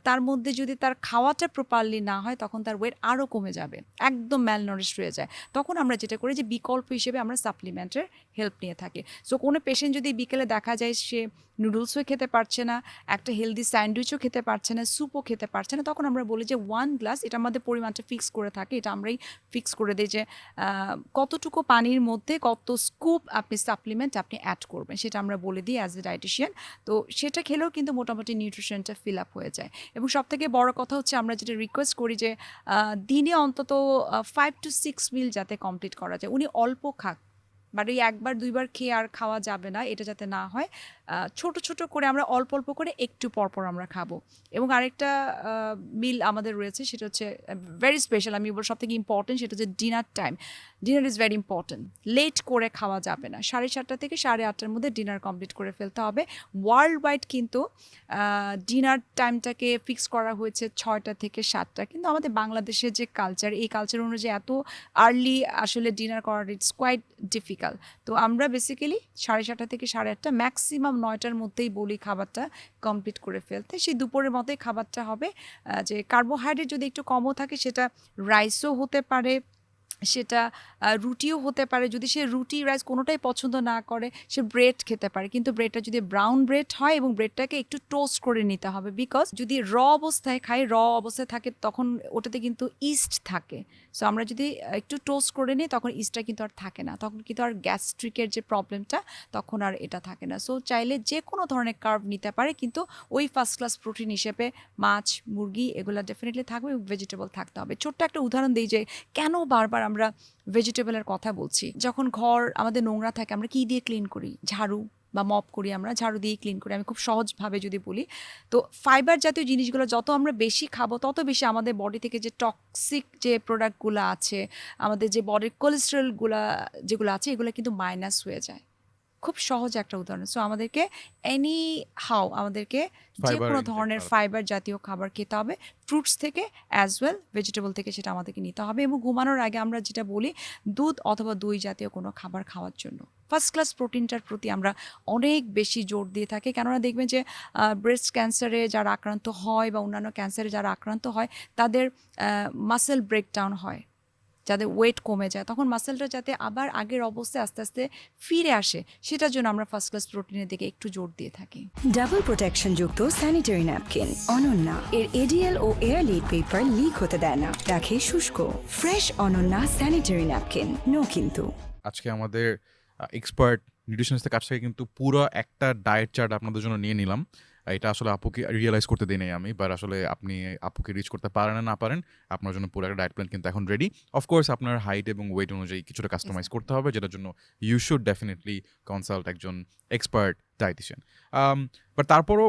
তার মধ্যে যদি তার খাওয়াটা প্রপারলি না হয় তখন তার ওয়েট আরও কমে যাবে, একদম ম্যালনারিশড হয়ে যায়। তখন আমরা যেটা করি যে বিকল্প হিসেবে আমরা সাপ্লিমেন্টের হেল্প নিয়ে থাকি। সো কোনো পেশেন্ট যদি বিকেলে দেখা যায় সে নুডলসও খেতে পারছে না, একটা হেলদি স্যান্ডউইচও খেতে পারছে না, স্যুপও খেতে পারছে না, তখন আমরা বলি যে 1 গ্লাস, এটা আমাদের পরিমাণটা ফিক্স করে থাকে, এটা আমরাই ফিক্স করে দিই যে কতটুকু পানির মধ্যে কত স্কুপ আপনি সাপ্লিমেন্ট আপনি অ্যাড করবেন, সেটা আমরা বলে দিই অ্যাজ এ ডায়েটিশিয়ান। তো সেটা খেলেও কিন্তু মোটামুটি নিউট্রিশনটা ফিল আপ হয়ে যায়। এবং সবথেকে বড় কথা হচ্ছে আমরা যেটা রিকোয়েস্ট করি যে দিনে অন্তত 5 to 6 মিল যাতে কমপ্লিট করা যায়। উনি অল্প খাক, বাট এই একবার দুইবার খেয়ে আর খাওয়া যাবে না, এটা যাতে না হয়। ছোট ছোট করে আমরা অল্প অল্প করে একটু পরপর আমরা খাবো। এবং আরেকটা মিল আমাদের রয়েছে, সেটা হচ্ছে ভেরি স্পেশাল, আমি বলবো সব থেকে ইম্পর্টেন্ট, সেটা হচ্ছে dinner time. Dinner is very important, late করে খাওয়া যাবে না। 7:30 থেকে 8:30টার মধ্যে ডিনার কমপ্লিট করে ফেলতে হবে। ওয়ার্ল্ড ওয়াইড কিন্তু ডিনার টাইমটাকে ফিক্স করা হয়েছে 6টা থেকে 7টা, কিন্তু আমাদের বাংলাদেশের যে কালচার, এই কালচার অনুযায়ী এত আর্লি আসলে ডিনার করার ইটস কোয়াইট ডিফিকাল্ট। তো আমরা বেসিক্যালি 7:30 থেকে 8:30, ম্যাক্সিমাম 9টার মধ্যেই বলি খাবারটা কমপ্লিট করে ফেলতে। সেই দুপুরের মতোই খাবারটা হবে। যে কার্বোহাইড্রেট যদি একটু কমও থাকে, সেটা রাইসও হতে পারে, সেটা রুটিও হতে পারে। যদি সে রুটি রাইস কোনোটাই পছন্দ না করে, সে ব্রেড খেতে পারে, কিন্তু ব্রেডটা যদি ব্রাউন ব্রেড হয় এবং ব্রেডটাকে একটু টোস্ট করে নিতে হবে। বিকজ যদি অবস্থায় খাই, অবস্থায় থাকে, তখন ওটাতে কিন্তু ইস্ট থাকে। সো আমরা যদি একটু টোস্ট করে নিই তখন ইস্টটা কিন্তু আর থাকে না, তখন কিন্তু আর গ্যাস্ট্রিকের যে প্রবলেমটা তখন আর এটা থাকে না। সো চাইলে যে কোনো ধরনের কার্ব নিতে পারে, কিন্তু ওই ফার্স্ট ক্লাস প্রোটিন হিসেবে মাছ, মুরগি এগুলো ডেফিনেটলি থাকবে, ভেজিটেবল থাকতে হবে। ছোট্ট একটা উদাহরণ দিই যে কেন বারবার আমরা ভেজিটেবলের কথা বলছি। যখন ঘর আমাদের নোংরা থাকে, আমরা কি দিয়ে ক্লিন করি? ঝাড়ু বা মপ করি, আমরা ঝাড়ু দিয়ে ক্লিন করি। আমি খুব সহজভাবে যদি বলি, তো ফাইবার জাতীয় জিনিসগুলো যত আমরা বেশি খাবো, তত বেশি আমাদের বডি থেকে যে টক্সিক যে প্রোডাক্টগুলো আছে, আমাদের যে বডির কোলেস্টেরলগুলো যেগুলো আছে, এগুলো কিন্তু মাইনাস হয়ে যায়। খুব সহজ একটা উদাহরণ। সো আমাদেরকে আমাদেরকে যে Fiber কোনো intake ধরনের করা। ফাইবার জাতীয় খাবার খেতে হবে, ফ্রুটস থেকে অ্যাজ ওয়েল ভেজিটেবল থেকে, সেটা আমাদেরকে নিতে হবে। এবং ঘুমানোর আগে আমরা যেটা বলি, দুধ অথবা দই জাতীয় কোনো খাবার খাওয়ার জন্য ফার্স্ট ক্লাস প্রোটিনটার প্রতি আমরা অনেক বেশি জোর দিয়ে থাকি। কেননা দেখবেন যে ব্রেস্ট ক্যান্সারে যারা আক্রান্ত হয় বা অন্যান্য ক্যান্সারে যারা আক্রান্ত হয়, তাদের মাসেল ব্রেকডাউন হয়, যাদের ওয়েট কমে যায়, তখন মাসেলটা যাতে আবার আগের অবস্থায় আস্তে আস্তে ফিরে আসে, সেটার জন্য আমরা ফার্স্ট ক্লাস প্রোটিনের দিকে একটু জোর দিয়ে থাকি। ডাবল প্রোটেকশন যুক্ত স্যানিটারি ন্যাপকিন অনন্যা, এর এডিএল ও এয়ারলাইট পেপার লিক হতে দেয় না, রাখে শুষ্ক। Fresh Ananya sanitary napkin, no কিন্তু। আজকে আমাদের এক্সপার্ট নিউট্রিশনিস্টের কাছ থেকে কিন্তু পুরো একটা ডায়েট চার্ট আপনাদের জন্য নিয়ে নিলাম। এটা আসলে আপুকে রিয়েলাইজ করতে দিই নাই আমি, বাট আসলে আপনি আপুকে রিচ করতে পারেন না পারেন, আপনার জন্য পুরো একটা ডায়েট প্ল্যান কিন্তু এখন রেডি। অফকোর্স আপনার হাইট এবং ওয়েট অনুযায়ী কিছুটা কাস্টমাইজ করতে হবে, যেটার জন্য ইউ শুড ডেফিনেটলি কনসাল্ট একজন এক্সপার্ট ডায়েটিশিয়ান। বাট তারপরও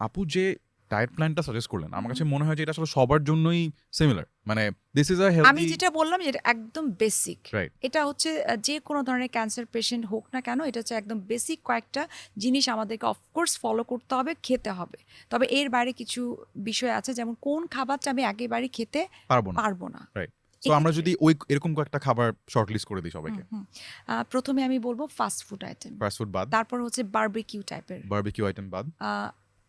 আপু যে ডায়েট প্ল্যানটা সাজেস্ট করলেন, আমার কাছে মনে হয় যে এটা আসলে সবার জন্যই সিমিলার। মানে দিস ইজ আ আমি হেলদি, যেটা বললাম এটা একদম বেসিক। রাইট? এটা হচ্ছে যে কোনো ধরনের ক্যান্সার পেশেন্ট হোক না কেন, এটা হচ্ছে একদম বেসিক কয়েকটা জিনিস আমাদেরকে অফকোর্স ফলো করতে হবে, খেতে হবে। তবে এর বাইরে কিছু বিষয় আছে, যেমন কোন খাবারটা আমি একেবারে খেতে পারবো না। রাইট। সো আমরা যদি ওই এরকম কয়েকটা খাবার শর্ট লিস্ট করে দিই সবাইকে। প্রথমে আমি বলবো fast food item, fast food বাদ, তারপর হচ্ছে বারবিকিউ টাইপের, বারবিকিউ আইটেম বাদ,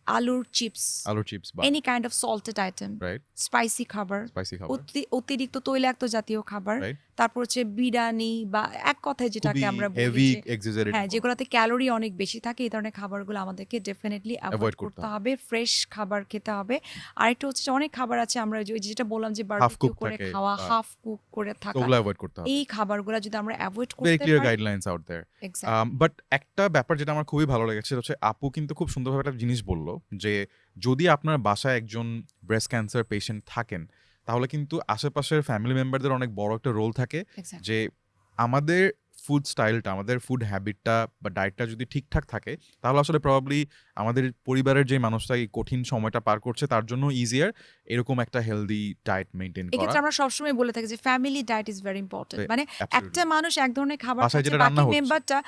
আলুর চিপস, আলুর চিপস বাদ, any kind of salted item, right? Spicy খাবার, স্পাইসি খাবার, অতিরিক্ত তৈলাক্ত জাতীয় খাবার, রাইট? তারপর হচ্ছে বিরিয়ানি বা এক কথায় যেটাকে আমরা বলি হেভি যে এক্সাজারেট, হ্যাঁ, যেগুলোতে ক্যালোরি অনেক বেশি থাকে, এই ধরনের খাবারগুলো আমাদেরকে ডেফিনেটলি অ্যাভয়েড করতে হবে। ফ্রেশ খাবার খেতে হবে। আরেকটা হচ্ছে যে অনেক খাবার আছে আমরা যেটা বললাম যে বারবিকিউ cook করে থাকে, খাওয়া, হাফ কুক করে থাকা, ওগুলো অ্যাভয়েড করতে হবে। এই খাবারগুলো যদি আমরা অ্যাভয়েড ভেরি করতে ক্লিয়ার পারি, guidelines out there. Exactly. But একটা ব্যাপার যেটা আমার খুবই ভালো লেগেছে হচ্ছে আপু কিন্তু খুব সুন্দরভাবে একটা জিনিস বলল যে যদি আপনার বাসায় একজন ব্রেস্ট ক্যান্সার পেশেন্ট থাকেন, তাহলে কিন্তু আশেপাশের ফ্যামিলি মেম্বারদের অনেক বড় একটা রোল থাকে যে আমাদের ফুড স্টাইলটা, আমাদের ফুড হ্যাবিটটা বা ডায়েটটা যদি ঠিকঠাক থাকে, তাহলে আসলে প্রবাবলি আমাদের পরিবারের যে মানুষটা এই কঠিন সময়টা পার করছে তার জন্য ইজিয়ার এরকম একটা হেলদি ডায়েট মেইনটেইন করা। এক্ষেত্রে আমরা সবসময় বলে থাকি যে family diet is very important. মানে একটা মানুষ এক ধরনের খাবার বাসায় খাচ্ছে, যেটা বাকি রান্না হচ্ছে মেম্বারটা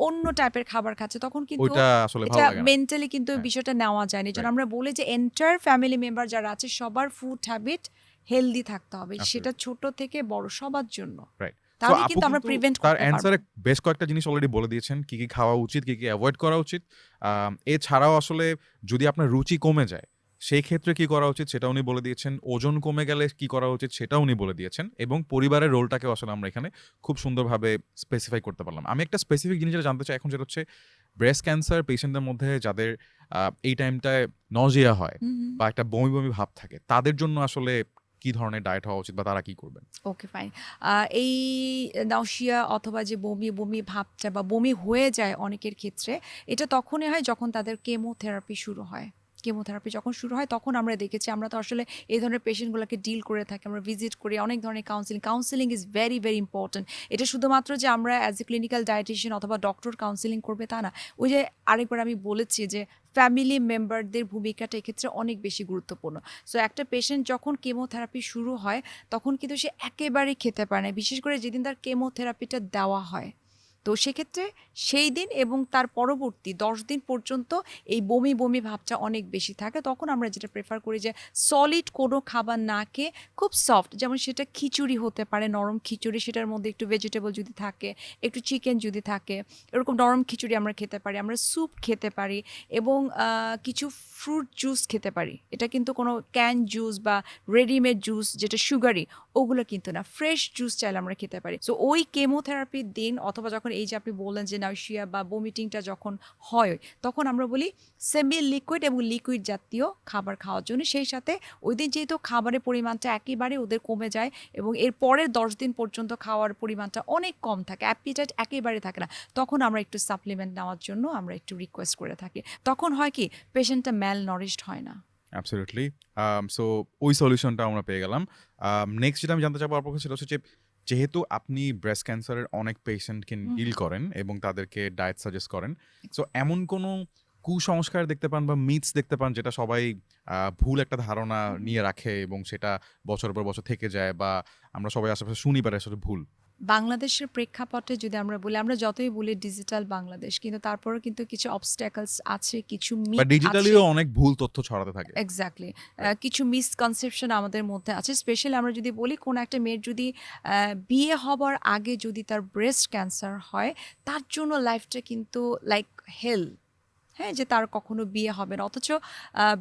অন্য টাইপের খাবার খাচ্ছে, তখন কিন্তু ওইটা আসলে ভালো এটা লাগে না। মেন্টালি কিন্তু বিষয়টা নেওয়া যায় না। যেন আমরা বলি যে এন্টায়ার ফ্যামিলি মেম্বার যারা আছে সবার ফুড হ্যাবিট হেলদি থাকতে হবে, সেটা ছোট থেকে বড় সবার জন্য। রাইট। তাহলে আপু কিন্তু আমরা কিন্তু প্রিভেন্ট তার করতে পারবো। অ্যান্সারে বেশ কয়েকটা জিনিস অলরেডি বলে দিয়েছেন, কি কি খাওয়া উচিত, কি কি অ্যাভয়েড করা উচিত। এছাড়াও আসলে যদি আপনার রুচি কমে যায় সেই ক্ষেত্রে কি করা উচিত সেটা উনি বলে দিয়েছেন। ওজন কমে গেলে কি করা উচিত সেটা উনি বলে দিয়েছেন, এবং পরিবারের রোলটাকেও আসলে আমরা এখানে খুব সুন্দরভাবে স্পেসিফাই করতে পারলাম। আমি একটা স্পেসিফিক জিনিস যেটা জানতে চাই এখন, সেটা হচ্ছে ব্রেস্ট ক্যান্সার পেশেন্টদের মধ্যে যাদের এই টাইমটায় নজিয়া হয় হুম, হুম। বা একটা বমি বমি ভাব থাকে, তাদের জন্য আসলে কি ধরনের ডায়েট হওয়া উচিত বা তারা কি করবেন? ওকে, ফাইন। এই নাউশিয়া অথবা যে বমি, বমি ভাবটা বা বমি হয়ে যায় অনেকের ক্ষেত্রে, এটা তখনই হয় যখন তাদের কেমোথেরাপি শুরু হয়। কেমোথেরাপি যখন শুরু হয় তখন আমরা দেখেছি, আমরা তো আসলে এই ধরনের পেশেন্টগুলোকে ডিল করে থাকি, আমরা ভিজিট করি, অনেক ধরনের counselling is very, very important. এটা শুধুমাত্র যে আমরা অ্যাজ এ ক্লিনিক্যাল ডায়েটিশিয়ান অথবা ডক্টর কাউন্সেলিং করবে তা না। ওই যে আরেকবার আমি বলেছি যে ফ্যামিলি মেম্বারদের ভূমিকাটা এক্ষেত্রে অনেক বেশি গুরুত্বপূর্ণ। সো একটা পেশেন্ট যখন কেমোথেরাপি শুরু হয় তখন কিন্তু সে একেবারেই খেতে পারে না, বিশেষ করে যেদিন তার কেমোথেরাপিটা দেওয়া হয়। তো সেক্ষেত্রে সেই দিন এবং তার পরবর্তী 10 দিন পর্যন্ত এই বমি বমি ভাবটা অনেক বেশি থাকে। তখন আমরা যেটা প্রেফার করি যে সলিড কোনো খাবার না খেয়ে খুব সফট, যেমন সেটা খিচুড়ি হতে পারে, নরম খিচুড়ি, সেটার মধ্যে একটু ভেজিটেবল যদি থাকে, একটু চিকেন যদি থাকে, এরকম নরম খিচুড়ি আমরা খেতে পারি, আমরা স্যুপ খেতে পারি, এবং কিছু ফ্রুট জুস খেতে পারি। এটা কিন্তু কোনো ক্যান জুস বা রেডিমেড জুস যেটা সুগারি, ওগুলো কিন্তু না, ফ্রেশ জুস চাইলে আমরা খেতে পারি। সো ওই কেমোথেরাপির দিন অথবা যখন এই যে আপনি বললেন যে নাউশিয়া বা বমিটিংটা যখন হয়, তখন আমরা বলি সেমি লিকুইড এবং লিকুইড জাতীয় খাবার খাওয়ার জন্য। সেই সাথে ওই দিন যেহেতু খাবারের পরিমাণটা একেবারে ওদের কমে যায় এবং এর পরের 10 দিন পর্যন্ত খাওয়ার পরিমাণটা অনেক কম থাকে, অ্যাপিটাইট একেবারে থাকে না, তখন আমরা একটু সাপ্লিমেন্ট নেওয়ার জন্য আমরা একটু রিকোয়েস্ট করে থাকি। তখন হয় কি, পেশেন্টটা ম্যাল নরিশড হয় না। অ্যাবসলিউটলি। সো ওই সলিউশনটা আমরা পেয়ে গেলাম। নেক্সট যেটা আমি জানতে চাবো আপনার কাছে সেটা হচ্ছে যে, যেহেতু আপনি ব্রেস্ট ক্যান্সারের অনেক পেশেন্টকে ডিল করেন এবং তাদেরকে ডায়েট সাজেস্ট করেন, সো এমন কোনো কুসংস্কার দেখতে পান বা মিথস দেখতে পান যেটা সবাই ভুল একটা ধারণা নিয়ে রাখে এবং সেটা বছর পর বছর থেকে যায়, বা আমরা সবাই আশেপাশে শুনি পারে আসলে ভুল? বাংলাদেশের প্রেক্ষাপটে যদি আমরা বলি, আমরা যতই বলি ডিজিটাল বাংলাদেশ, কিন্তু তারপরেও কিন্তু কিছু অবস্ট্যাকলস আছে, কিছু বা মিথ আছে। ডিজিটালিও অনেক ভুল তথ্য ছড়াতে থাকে। এক্স্যাক্টলি। কিছু মিসকনসেপশন আমাদের মধ্যে আছে। স্পেশালি আমরা যদি বলি, কোনো একটা মেয়ের যদি বিয়ে হবার আগে যদি তার ব্রেস্ট ক্যান্সার হয়, তার জন্য লাইফটা কিন্তু লাইক হেল। হ্যাঁ, যে তার কখনো বিয়ে হবে না। অথচ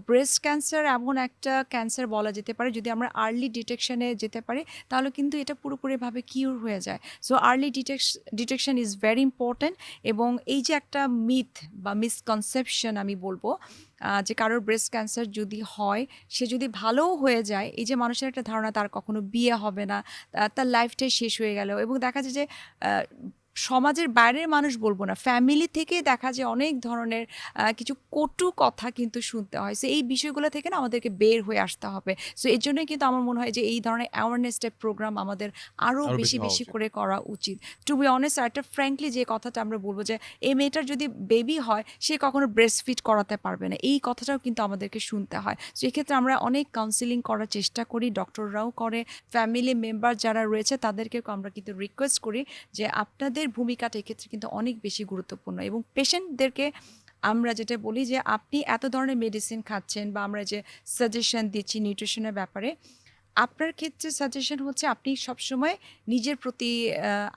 ব্রেস্ট ক্যান্সার এমন একটা ক্যান্সার বলা যেতে পারে, যদি আমরা আর্লি ডিটেকশনে যেতে পারি তাহলে কিন্তু এটা পুরোপুরিভাবে কিউর হয়ে যায়। So early detection is very important. এবং এই যে একটা মিথ বা মিসকনসেপশন আমি বলবো, যে কারোর ব্রেস্ট ক্যান্সার যদি হয়, সে যদি ভালোও হয়ে যায়, এই যে মানুষের একটা ধারণা তার কখনো বিয়ে হবে না, তার লাইফটাই শেষ হয়ে গেল। এবং দেখা যায় যে সমাজের বাইরের মানুষ বলবো না, ফ্যামিলি থেকেই দেখা যায় অনেক ধরনের কিছু কটু কথা কিন্তু শুনতে হয়। সো এই বিষয়গুলো থেকে না আমাদেরকে বের হয়ে আসতে হবে। সো এর জন্যই কিন্তু আমার মনে হয় যে এই ধরনের অ্যাওয়ারনেস টাইপ প্রোগ্রাম আমাদের আরও আরো বেশি বেশি হওয়া বেশি উচিত। করে করা উচিত। টু বি অনেস্ট, একটা ফ্র্যাঙ্কলি যে কথাটা আমরা বলবো যে এই মেয়েটার যদি বেবি হয়, সে কখনো ব্রেস্ট ফিড করাতে পারবে না, এই কথাটাও কিন্তু আমাদেরকে শুনতে হয়। সো এক্ষেত্রে আমরা অনেক কাউন্সিলিং করার চেষ্টা করি, ডক্টররাও করে, ফ্যামিলি মেম্বার যারা রয়েছে তাদেরকেও আমরা কিন্তু রিকোয়েস্ট করি যে আপনাদের ভূমিকাটা এক্ষেত্রে কিন্তু অনেক বেশি গুরুত্বপূর্ণ। এবং পেশেন্টদেরকে আমরা যেটা বলি যে আপনি এত ধরনের মেডিসিন খাচ্ছেন বা আমরা যে সাজেশন দিচ্ছি নিউট্রিশনের ব্যাপারে, আপনার ক্ষেত্রে সাজেশন হচ্ছে আপনি সবসময় নিজের প্রতি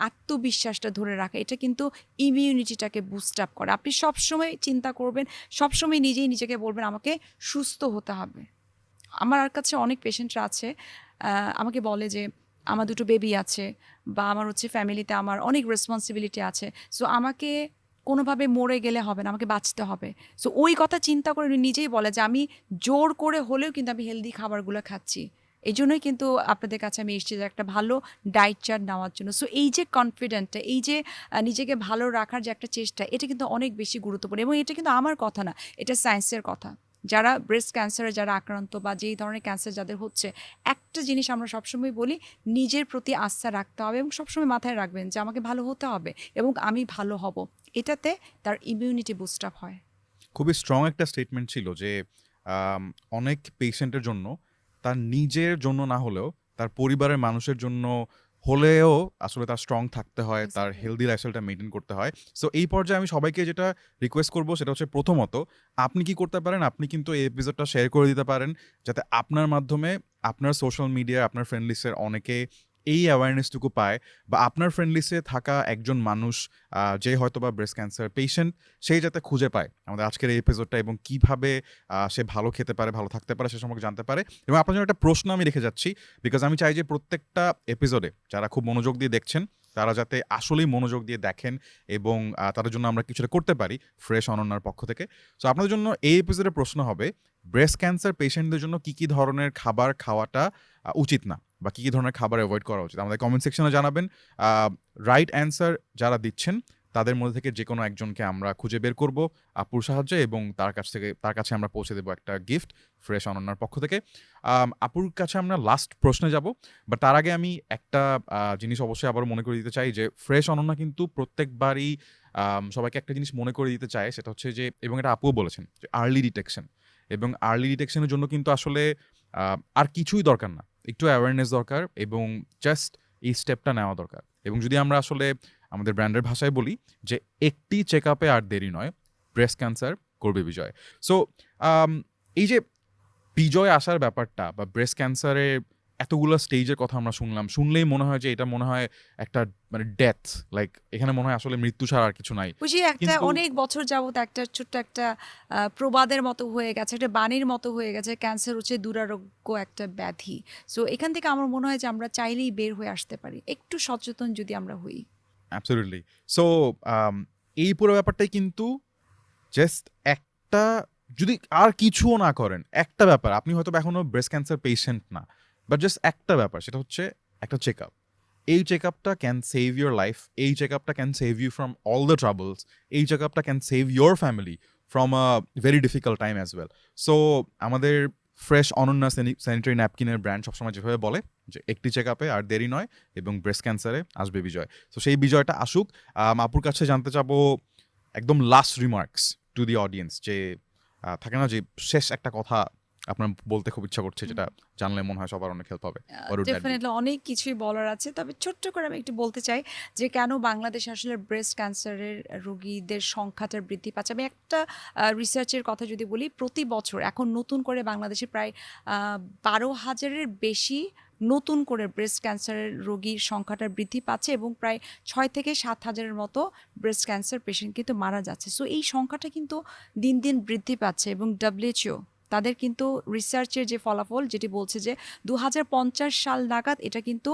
আত্মবিশ্বাসটা ধরে রাখা। এটা কিন্তু ইমিউনিটিটাকে বুস্ট আপ করে। আপনি সবসময় চিন্তা করবেন, সবসময় নিজেই নিজেকে বলবেন আমাকে সুস্থ হতে হবে। আমার কাছে অনেক পেশেন্টরা আছে, আমাকে বলে যে আমার 2টো বেবি আছে, বা আমার হচ্ছে ফ্যামিলিতে আমার অনেক রেসপন্সিবিলিটি আছে। সো আমাকে কোনোভাবে মরে গেলে হবে না, আমাকে বাঁচতে হবে। সো ওই কথা চিন্তা করে উনি নিজেই বলে যে আমি জোর করে হলেও কিন্তু আমি হেলদি খাবারগুলো খাচ্ছি। এই জন্যই কিন্তু আপনাদের কাছে আমি এসেছি যে একটা ভালো ডায়েট চার্ট নেওয়ার জন্য। সো এই যে কনফিডেন্টটা, এই যে নিজেকে ভালো রাখার যে একটা চেষ্টা, এটা কিন্তু অনেক বেশি গুরুত্বপূর্ণ। এবং এটা কিন্তু আমার কথা না, এটা সায়েন্সের কথা। যারা ব্রেস্ট ক্যান্সারে যারা আক্রান্ত বা যেই ধরনের ক্যান্সার যাদের হচ্ছে, একটা জিনিস আমরা সবসময় বলি, নিজের প্রতি আস্থা রাখতে হবে এবং সবসময় মাথায় রাখবেন যে আমাকে ভালো হতে হবে এবং আমি ভালো হব। এটাতে তার ইমিউনিটি বুস্ট আপ হয়। খুবই স্ট্রং একটা স্টেটমেন্ট ছিল যে অনেক পেশেন্টের জন্য, তার নিজের জন্য না হলেও তার পরিবারের মানুষের জন্য হলেও আসলে তার স্ট্রং থাকতে হয়, তার Exactly. হেলদি লাইফস্টাইলটা মেনটেন করতে হয়। সো এই পর্যায়ে আমি সবাইকে যেটা রিকোয়েস্ট করবো সেটা হচ্ছে, প্রথমত আপনি কি করতে পারেন, আপনি কিন্তু এই এপিসোডটা শেয়ার করে দিতে পারেন যাতে আপনার মাধ্যমে আপনার সোশ্যাল মিডিয়া, আপনার ফ্রেন্ড লিস্টের অনেকে এই অ্যাওয়ারনেসটুকু পায়, বা আপনার ফ্রেন্ড লিস্টে থাকা একজন মানুষ যে হয়তো বা ব্রেস্ট ক্যান্সার পেশেন্ট, সেই যাতে খুঁজে পায় আমাদের আজকের এই এপিসোডটা, এবং কিভাবে সে ভালো খেতে পারে, ভালো থাকতে পারে, সে সম্পর্কে জানতে পারে। এবং আপনার জন্য একটা প্রশ্ন আমি রেখে যাচ্ছি, বিকজ আমি চাই যে প্রত্যেকটা এপিসোডে যারা খুব মনোযোগ দিয়ে দেখছেন তারা যাতে আসলেই মনোযোগ দিয়ে দেখেন, এবং তাদের জন্য আমরা কিছুটা করতে পারি ফ্রেশ অনন্যার পক্ষ থেকে। সো আপনাদের জন্য এই এপিসোডের প্রশ্ন হবে, ব্রেস্ট ক্যান্সার পেশেন্টদের জন্য কী কী ধরনের খাবার খাওয়াটা উচিত না, বা কী কী ধরনের খাবার অ্যাভয়েড করা উচিত। আমাদের কমেন্ট সেকশনে জানাবেন। রাইট অ্যান্সার যারা দিচ্ছেন তাদের মধ্যে থেকে যে কোনো একজনকে আমরা খুঁজে বের করব আপুর সাহায্যে, এবং তার কাছে আমরা পৌঁছে দেবো একটা গিফট ফ্রেশ অনন্যার পক্ষ থেকে। আপুর কাছে আমরা লাস্ট প্রশ্নে যাব, বাট তার আগে আমি একটা জিনিস অবশ্যই আবার মনে করে দিতে চাই যে ফ্রেশ অনন্যা কিন্তু প্রত্যেকবারই সবাইকে একটা জিনিস মনে করে দিতে চায়, সেটা হচ্ছে যে, এবং এটা আপুও বলেছেন, যে আর্লি ডিটেকশন। এবং আর্লি ডিটেকশনের জন্য কিন্তু আসলে আর কিছুই দরকার না, একটু অ্যাওয়ারনেস দরকার, এবং জাস্ট এই স্টেপটা নেওয়া দরকার। এবং যদি আমরা আসলে আমাদের ব্র্যান্ডের ভাষায় বলি যে একটি চেক আপে আর দেরি নয়, ব্রেস্ট ক্যান্সার করবে বিজয়। সো এই যে বিজয় আসার ব্যাপারটা, বা ব্রেস্ট ক্যান্সারে এতগুলো স্টেজের কথা আমরা শুনলেই মনে হয় যে এটা মনে হয় একটা মানে ডেথ, লাইক এখানে মনে হয় আসলে মৃত্যু ছাড়া আর কিছু নাই। বুঝি একটা অনেক বছর যাবত একটা ছোট্ট একটা প্রবাদের মতো হয়ে গেছে, একটা বাণীর মতো হয়ে গেছে, ক্যান্সার হচ্ছে দুরারোগ্য একটা ব্যাধি। সো এখান থেকে আমার মনে হয় যে আমরা চাইলেই বের হয়ে আসতে পারি, একটু সচেতন যদি আমরা হই। অ্যাবসলিউটলি। সো এই পুরো ব্যাপারটাই কিন্তু জাস্ট একটা, যদি আর কিছুও না করেন, একটা ব্যাপার, আপনি হয়তো এখনো ব্রেস্ট ক্যান্সার পেশেন্ট না, বাট জাস্ট একটা ব্যাপার, সেটা হচ্ছে একটা চেক আপ। এই চেক আপটা ক্যান সেভ ইউর লাইফ, এই চেক আপটা can save you from all the troubles, এই চেক আপটা can save your family from a very difficult time as well. So আমাদের ফ্রেশ অনন্যা স্যানিটারি ন্যাপকিনের ব্র্যান্ড সবসময় যেভাবে বলে যে একটি চেক আপে আর দেরি নয়, এবং ব্রেস্ট ক্যান্সারে আসবে বিজয়। তো সেই বিজয়টা আসুক। আপুর কাছে জানতে চাবো একদম last remarks to the audience, যে থাকে না যে শেষ একটা কথা আপনার বলতে খুব ইচ্ছা করছে, যেটা জানলে মনে হয় সবার অনেক হেল্প হবে। ডেফিনেটলি অনেক কিছুই বলার আছে, তবে ছোট্ট করে আমি একটু বলতে চাই যে কেন বাংলাদেশে আসলে ব্রেস্ট ক্যান্সারের রোগীদের সংখ্যাটা বৃদ্ধি পাচ্ছে। আমি একটা রিসার্চের কথা যদি বলি, প্রতি বছর এখন নতুন করে বাংলাদেশে প্রায় 12,000-এর বেশি নতুন করে ব্রেস্ট ক্যান্সারের রোগীর সংখ্যাটা বৃদ্ধি পাচ্ছে, এবং প্রায় 6,000 থেকে 7,000-এর মতো ব্রেস্ট ক্যান্সার পেশেন্ট কিন্তু মারা যাচ্ছে। সো এই সংখ্যাটা কিন্তু দিন দিন বৃদ্ধি পাচ্ছে, এবং WHO তাদের কিন্তু রিসার্চের যে ফলাফল যেটি বলছে যে 2050 সাল নাগাদ এটা কিন্তু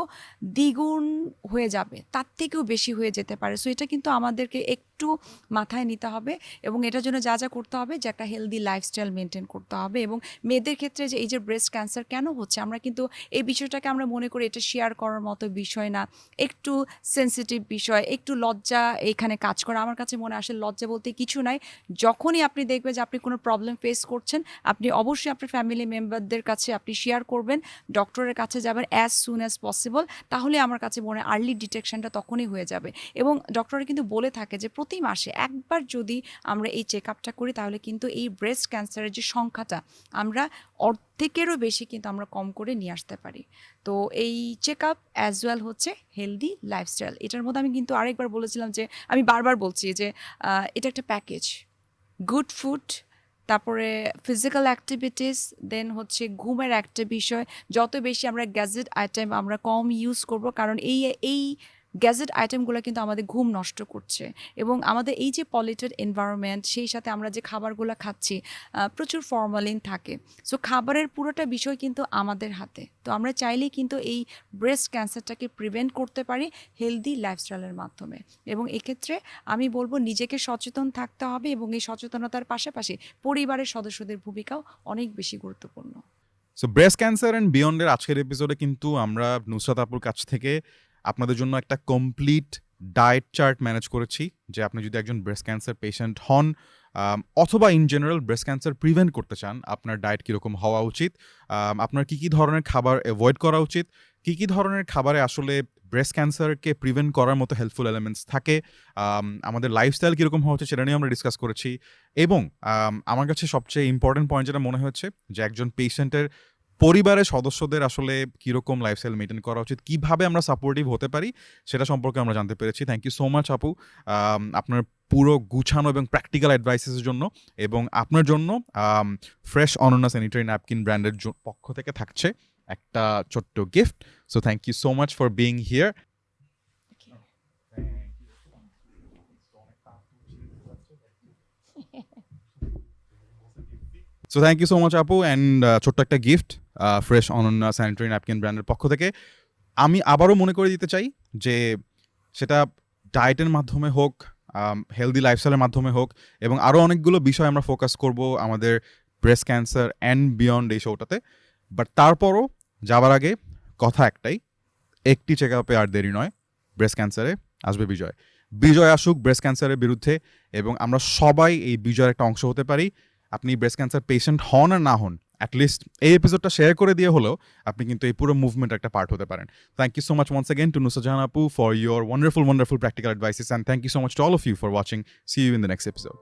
দ্বিগুণ হয়ে যাবে, তার থেকেও বেশি হয়ে যেতে পারে। সো এটা কিন্তু আমাদেরকে একটু মাথায় নিতে হবে, এবং এটার জন্য যা যা করতে হবে, যে একটা হেলদি লাইফস্টাইল মেনটেন করতে হবে। এবং মেয়েদের ক্ষেত্রে যে এই যে ব্রেস্ট ক্যান্সার কেন হচ্ছে, আমরা কিন্তু এই বিষয়টাকে আমরা মনে করি এটা শেয়ার করার মতো বিষয় না, একটু সেন্সিটিভ বিষয়, একটু লজ্জা এখানে কাজ করে। আমার কাছে মনে আসে লজ্জা বলতে কিছু নাই। যখনই আপনি দেখবেন যে আপনি কোনো প্রবলেম ফেস করছেন, আপনি অবশ্যই আপনার ফ্যামিলি মেম্বারদের কাছে আপনি শেয়ার করবেন, ডক্টরের কাছে যাবেন অ্যাজ সুন অ্যাজ পসিবল। তাহলে আমার কাছে মনে হয় আর্লি ডিটেকশনটা তখনই হয়ে যাবে। এবং ডক্টর কিন্তু বলে থাকে যে প্রতি মাসে একবার যদি আমরা এই চেক আপটা করি, তাহলে কিন্তু এই ব্রেস্ট ক্যান্সারের যে সংখ্যাটা আমরা অর্ধেকেরও বেশি কিন্তু আমরা কম করে নিয়ে আসতে পারি। তো এই চেক আপ অ্যাজ ওয়েল হচ্ছে হেলদি লাইফস্টাইল। এটার মধ্যে আমি কিন্তু আরেকবার বলেছিলাম যে, আমি বারবার বলছি যে এটা একটা প্যাকেজ, গুড ফুড, তারপরে ফিজিক্যাল অ্যাক্টিভিটিস, দেন হচ্ছে ঘুমের একটা বিষয়। যত বেশি আমরা গ্যাজেট আইটেম আমরা কম ইউজ করব, কারণ এই গ্যাজেট আইটেমগুলো কিন্তু আমাদের ঘুম নষ্ট করছে, এবং আমাদের এই যে পলিউটেড এনভায়রনমেন্ট, সেই সাথে আমরা যে খাবারগুলো খাচ্ছি প্রচুর ফরমালিন থাকে। সো খাবারের পুরোটা বিষয় কিন্তু আমাদের হাতে। তো আমরা চাইলেই কিন্তু এই ব্রেস্ট ক্যান্সারটাকে প্রিভেন্ট করতে পারি হেলদি লাইফস্টাইলের মাধ্যমে। এবং এক্ষেত্রে আমি বলবো নিজেকে সচেতন থাকতে হবে, এবং এই সচেতনতার পাশাপাশি পরিবারের সদস্যদের ভূমিকাও অনেক বেশি গুরুত্বপূর্ণ। সো ব্রেস্ট ক্যান্সার অ্যান্ড বিয়ন্ডের আজকের এপিসোডে কিন্তু আমরা নুসরাত আপুর কাছ থেকে আপনাদের জন্য একটা কমপ্লিট ডায়েট চার্ট ম্যানেজ করেছি, যে আপনি যদি একজন ব্রেস্ট ক্যান্সার পেশেন্ট হন, অথবা in general breast cancer prevent করতে চান, আপনার ডায়েট কীরকম হওয়া উচিত, আপনার কী কী ধরনের খাবার অ্যাভয়েড করা উচিত, কী কী ধরনের খাবারে আসলে ব্রেস্ট ক্যান্সারকে প্রিভেন্ট করার মতো হেল্পফুল এলিমেন্টস থাকে, আমাদের লাইফস্টাইল কীরকম হওয়া উচিত সেটা নিয়ে আমরা ডিসকাস করেছি। এবং আমার কাছে সবচেয়ে ইম্পর্টেন্ট পয়েন্ট যেটা মনে হচ্ছে, যে একজন পেশেন্টের পরিবারের সদস্যদের আসলে কীরকম লাইফস্টাইল মেনটেন করা উচিত, কীভাবে আমরা সাপোর্টিভ হতে পারি, সেটা সম্পর্কে আমরা জানতে পেরেছি। থ্যাংক ইউ সো মাচ আপু, আপনার পুরো গুছানো এবং প্র্যাকটিক্যাল অ্যাডভাইসেসের জন্য। এবং আপনার জন্য ফ্রেশ অনন্যা স্যানিটারি ন্যাপকিন ব্র্যান্ডের পক্ষ থেকে থাকছে একটা ছোট্ট gift. So thank you so much for being here. So thank you so much আপু, অ্যান্ড ছোট্ট একটা gift Fresh Ananya sanitary napkin ব্র্যান্ডের পক্ষ থেকে। আমি আবারও মনে করে দিতে চাই যে সেটা ডায়েটের মাধ্যমে হোক, হেলদি লাইফস্টাইলের মাধ্যমে হোক, এবং আরও অনেকগুলো বিষয় আমরা ফোকাস করব আমাদের ব্রেস্ট ক্যান্সার অ্যান্ড বিয়ন্ড এই শোটাতে। বাট তারপরও যাওয়ার আগে কথা একটাই, একটি চেক আপে আর দেরি নয়, ব্রেস্ট ক্যান্সারে আসবে বিজয়। বিজয় আসুক ব্রেস্ট ক্যান্সারের বিরুদ্ধে, এবং আমরা সবাই এই বিজয়ের একটা অংশ হতে পারি। আপনি ব্রেস্ট ক্যান্সার পেশেন্ট হন আর না হন, অ্যাটলিস্ট এই এপিসোডটা শেয়ার করে দিয়ে হলেও আপনি কিন্তু এই পুরো মুভমেন্ট একটা পার্ট হতে পারেন। Thank you so much once again to Nusrat Jahan আপু for your wonderful practical advices, and thank you so much to all of you for watching. See you in the next episode.